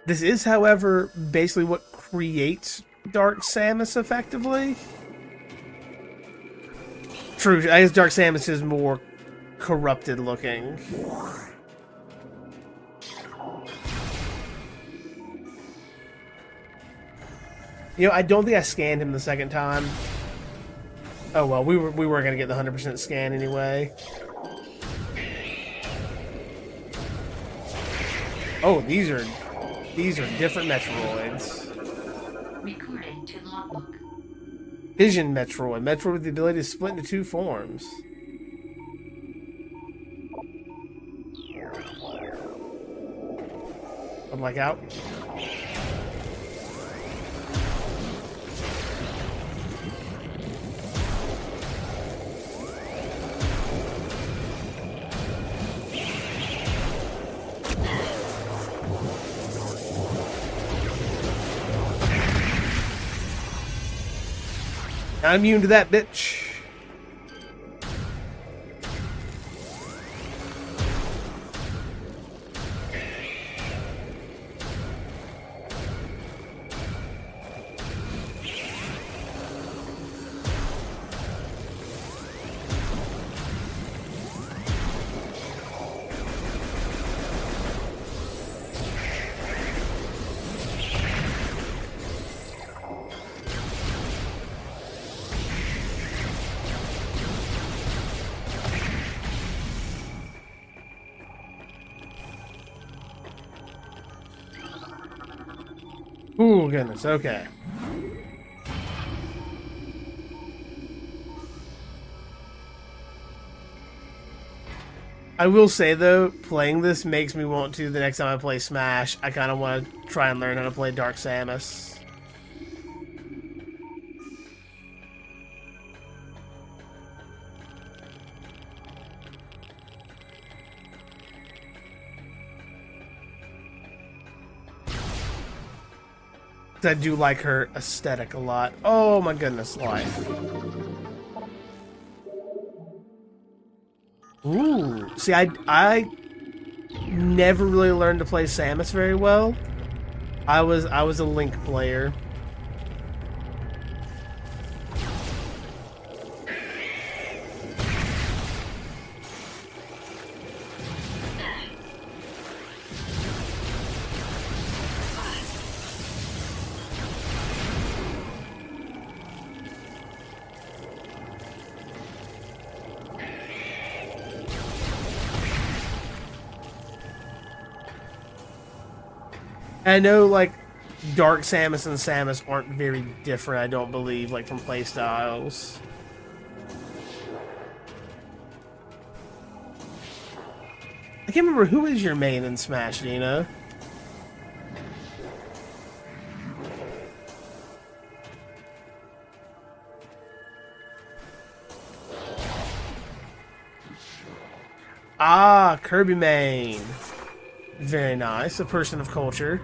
This is, however, basically what creates Dark Samus effectively. True, I guess Dark Samus is more corrupted looking. You know, I don't think I scanned him the second time. Oh well, we were gonna get the 100% scan anyway. Oh, these are different Metroids. Recording to logbook. Vision Metroid. Metroid with the ability to split into two forms. I'm like out. I'm immune to that, bitch. Ooh, goodness, okay. I will say, though, playing this makes me want to, the next time I play Smash, I kind of want to try and learn how to play Dark Samus. I do like her aesthetic a lot. Oh my goodness, life. Ooh, see, I never really learned to play Samus very well. I was a Link player. I know, like, Dark Samus and Samus aren't very different, I don't believe, like, from playstyles. I can't remember, who is your main in Smash, do you know? Ah, Kirby main. Very nice, a person of culture.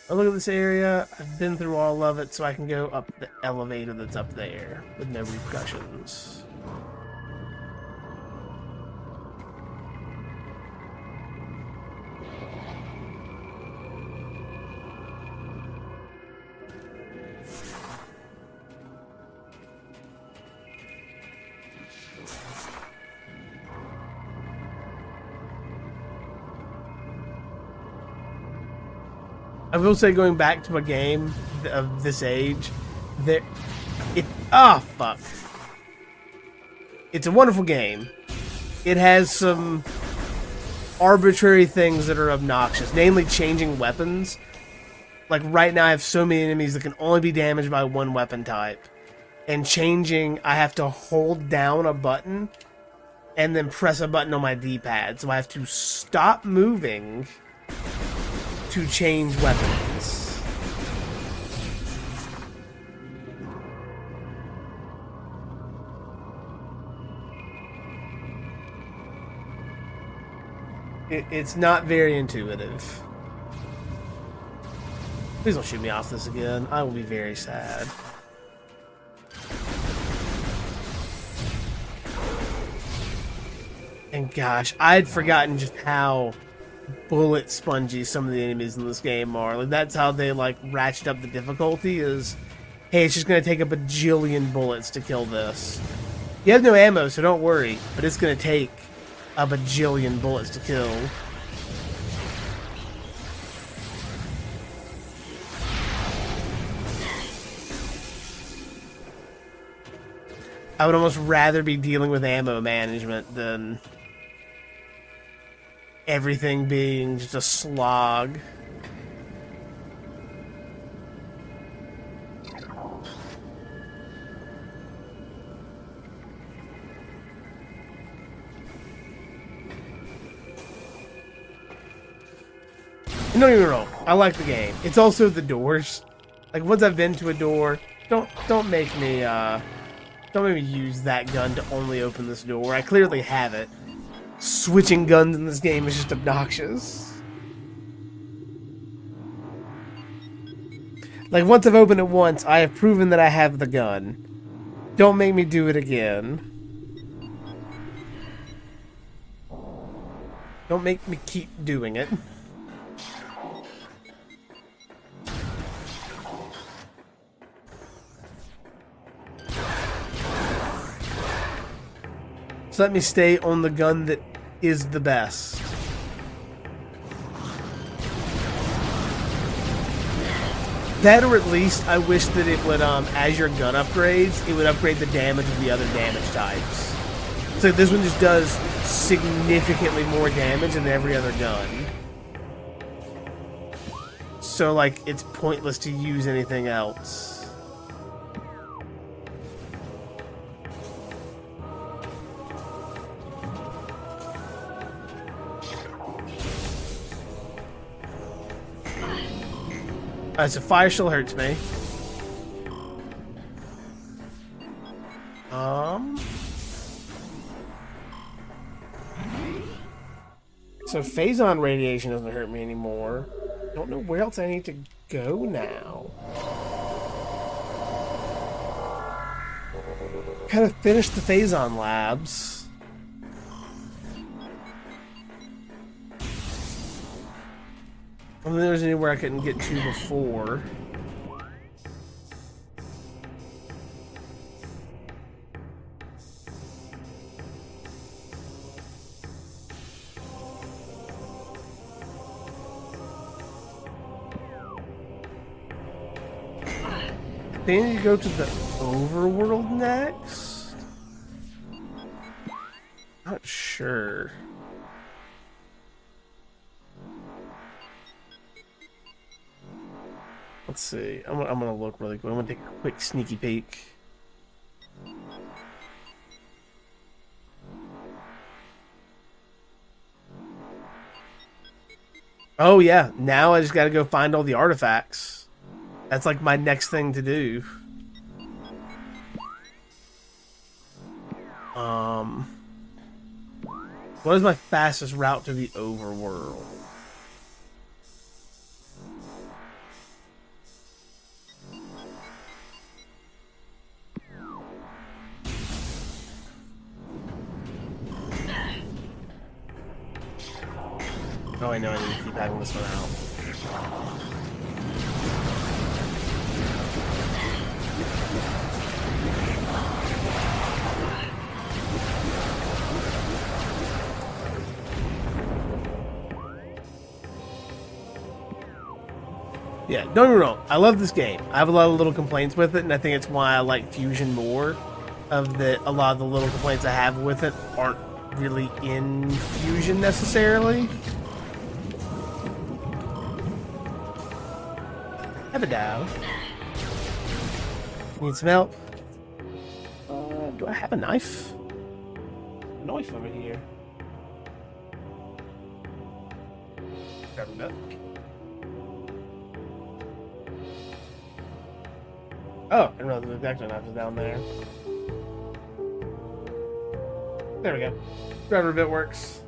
I look at this area, I've been through all of it, so I can go up the elevator that's up there with no repercussions. I will say, going back to a game of this age, fuck. It's a wonderful game. It has some arbitrary things that are obnoxious, namely changing weapons. Like, right now I have so many enemies that can only be damaged by one weapon type. And changing, I have to hold down a button and then press a button on my D-pad. So I have to stop moving to change weapons. It's not very intuitive. Please don't shoot me off this again. I will be very sad. And gosh, I had forgotten just how bullet spongy some of the enemies in this game are. Like, that's how they, like, ratchet up the difficulty is, hey, it's just gonna take a bajillion bullets to kill this. You have no ammo, so don't worry, but it's gonna take a bajillion bullets to kill. I would almost rather be dealing with ammo management than everything being just a slog. And don't get me wrong, I like the game. It's also the doors. Like, once I've been to a door, don't make me use that gun to only open this door. I clearly have it. Switching guns in this game is just obnoxious. Like, once I've opened it once, I have proven that I have the gun. Don't make me do it again. Don't make me keep doing it. So let me stay on the gun that is the best. That, or at least I wish that it would, as your gun upgrades, it would upgrade the damage of the other damage types. So this one just does significantly more damage than every other gun. So, like, it's pointless to use anything else. Alright, so fire still hurts me. So Phazon radiation doesn't hurt me anymore. Don't know where else I need to go now. Kind of finished the Phazon labs. I don't think there's anywhere I couldn't get to before. I think I need to go to the overworld next? Not sure. Let's see. I'm gonna look really quick. I'm gonna take a quick sneaky peek. Oh yeah, now I just gotta go find all the artifacts. That's like my next thing to do. What is my fastest route to the overworld? Oh, I know I need to keep having this one out. Yeah, don't get me wrong. I love this game. I have a lot of little complaints with it, and I think it's why I like Fusion more. A lot of the little complaints I have with it aren't really in Fusion necessarily. Have a dive. Need some help? Do I have a knife? A knife over here. Grab a nut. Oh, I didn't realize the extra knife was down there. There we go. Grabber bit works.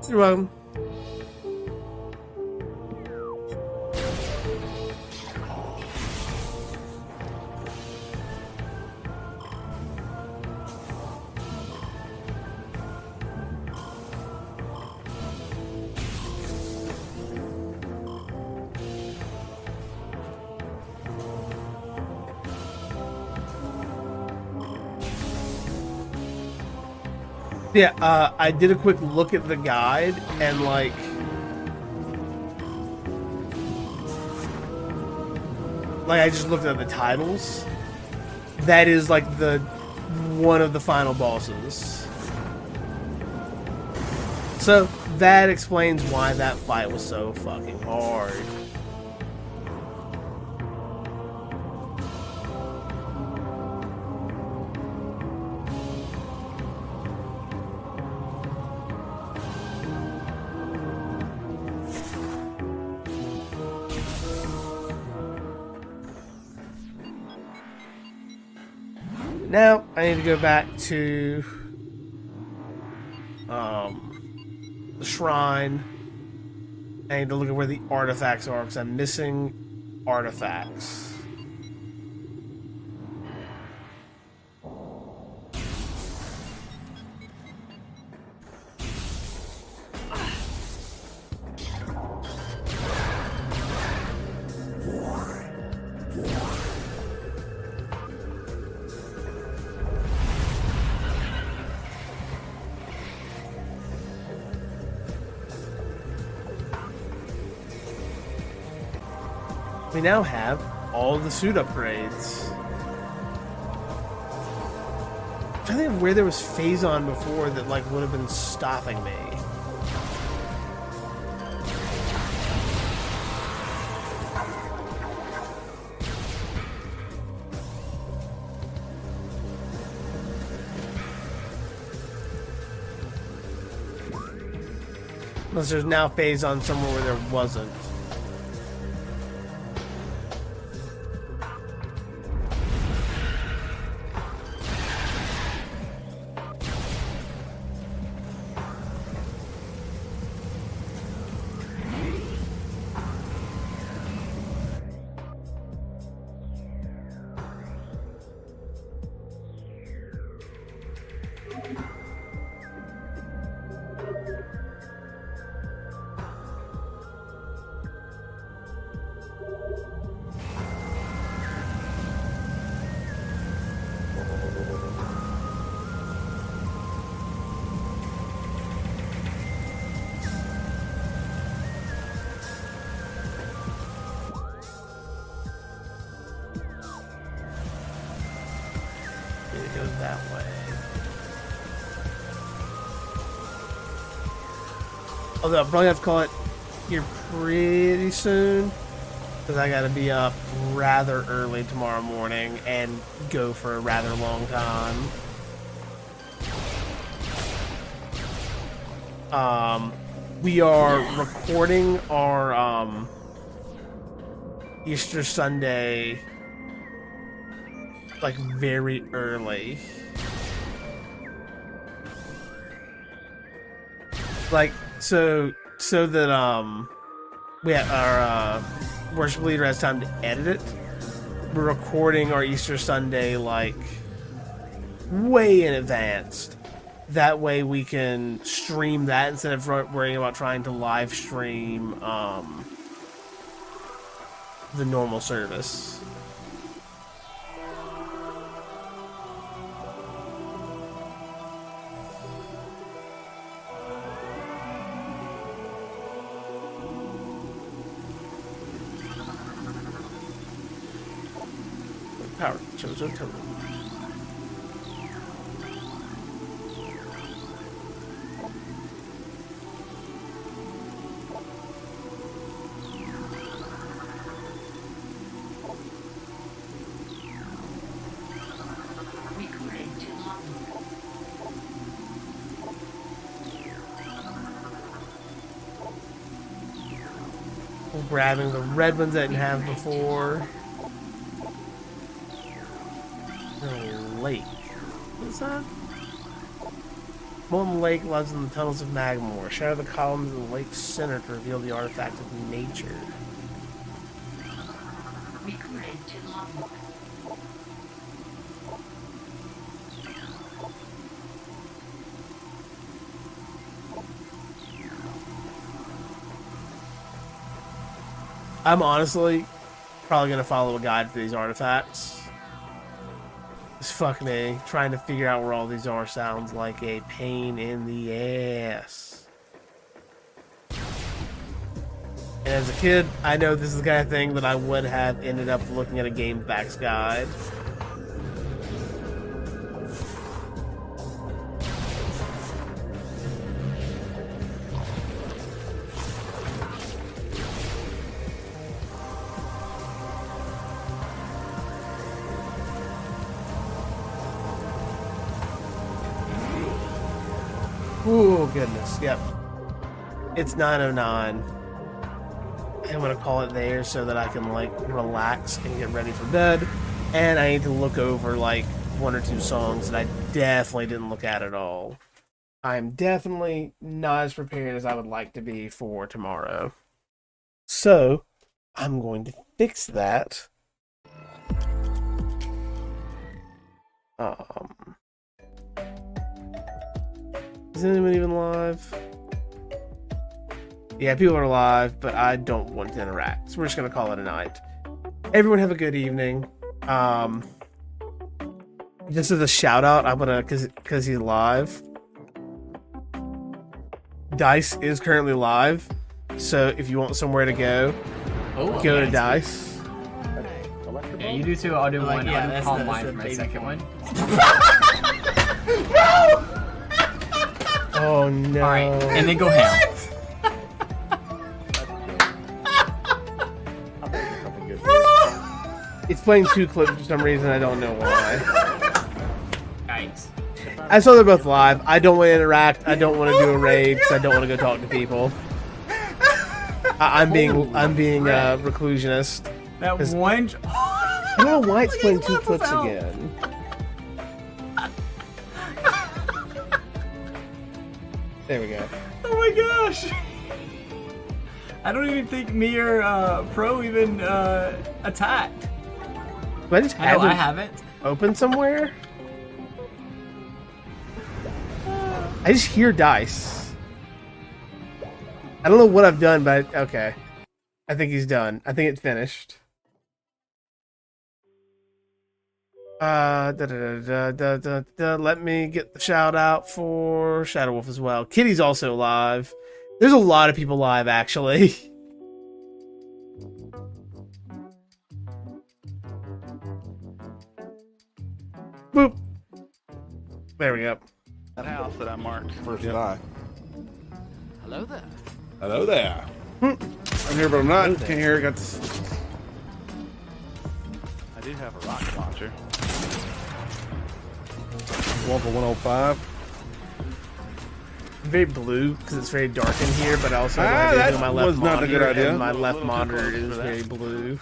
You're welcome. Yeah, I did a quick look at the guide, and like I just looked at the titles. That is like one of the final bosses. So that explains why that fight was so fucking hard. Now, I need to go back to the shrine. I need to look at where the artifacts are, because I'm missing artifacts. we now have all the suit upgrades. I'm trying to think of where there was Phazon before that like would have been stopping me. Unless there's now Phazon somewhere where there wasn't. It goes that way. Although I'll probably have to call it here pretty soon, because I gotta be up rather early tomorrow morning and go for a rather long time. We are recording our Easter Sunday like very early. Like so that we have our worship leader has time to edit it. We're recording our Easter Sunday like way in advance. That way we can stream that instead of worrying about trying to live stream the normal service. Power Chozo Totem. Grabbing the red ones I didn't have before. Lake. What is that? Molten Lake lies in the tunnels of Magmore. Shatter the columns of the lake's center to reveal the artifact of nature. Recorded to logbook. I'm honestly probably gonna follow a guide for these artifacts. Just fuck me. Trying to figure out where all these are sounds like a pain in the ass. And as a kid, I know this is the kind of thing that I would have ended up looking at a game facts guide. Oh goodness, yep. It's 9:09. I'm gonna call it there so that I can like relax and get ready for bed. And I need to look over like one or two songs that I definitely didn't look at all. I'm definitely not as prepared as I would like to be for tomorrow. So I'm going to fix that. Is anyone even live? Yeah, people are live, but I don't want to interact. So we're just going to call it a night. Everyone have a good evening. Just as a shout out, I'm going to, because he's live. Dice is currently live. So if you want somewhere to go, go to Dice. Yeah, you do two. I'll do one. yeah, I'll do that's calm the mind for my baby second form. one. Oh no. All right, and then go ham. It's playing two clips for some reason. I don't know why. Yikes. I saw they're both live. I don't want to interact. I don't want to do a raid because I don't want to go talk to people. I'm being reclusionist. That 'Cause- one. I don't know why it's playing two clips again. There we go. Oh my gosh. I don't even think me or Pro even attacked. Do I just I know have I it haven't. open somewhere? I just hear dice. I don't know what I've done, but okay. I think he's done. I think it's finished. Let me get the shout out for Shadow Wolf as well. Kitty's also live. There's a lot of people live, actually. Boop. There we go. That house that I marked. First die. Hello there. Hello there. I'm here, but I'm not. Can't hear. Got this. I do have a rocket launcher. One for 105. I'm very blue because it's very dark in here, but I also don't have that anything on my left was not a monitor, good idea. and my A left little too monitor close is for that. very blue.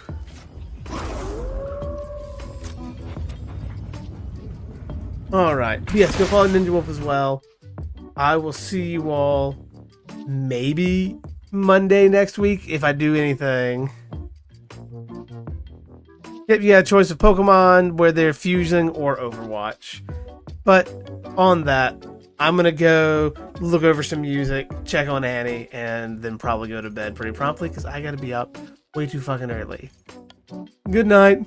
Alright. Yes, go follow Ninja Wolf as well. I will see you all maybe Monday next week if I do anything. If you had a choice of Pokemon, where they're Fusion or Overwatch. But on that, I'm gonna go look over some music, check on Annie, and then probably go to bed pretty promptly because I gotta be up way too fucking early. Good night.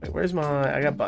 Wait, where's my... I got buttons.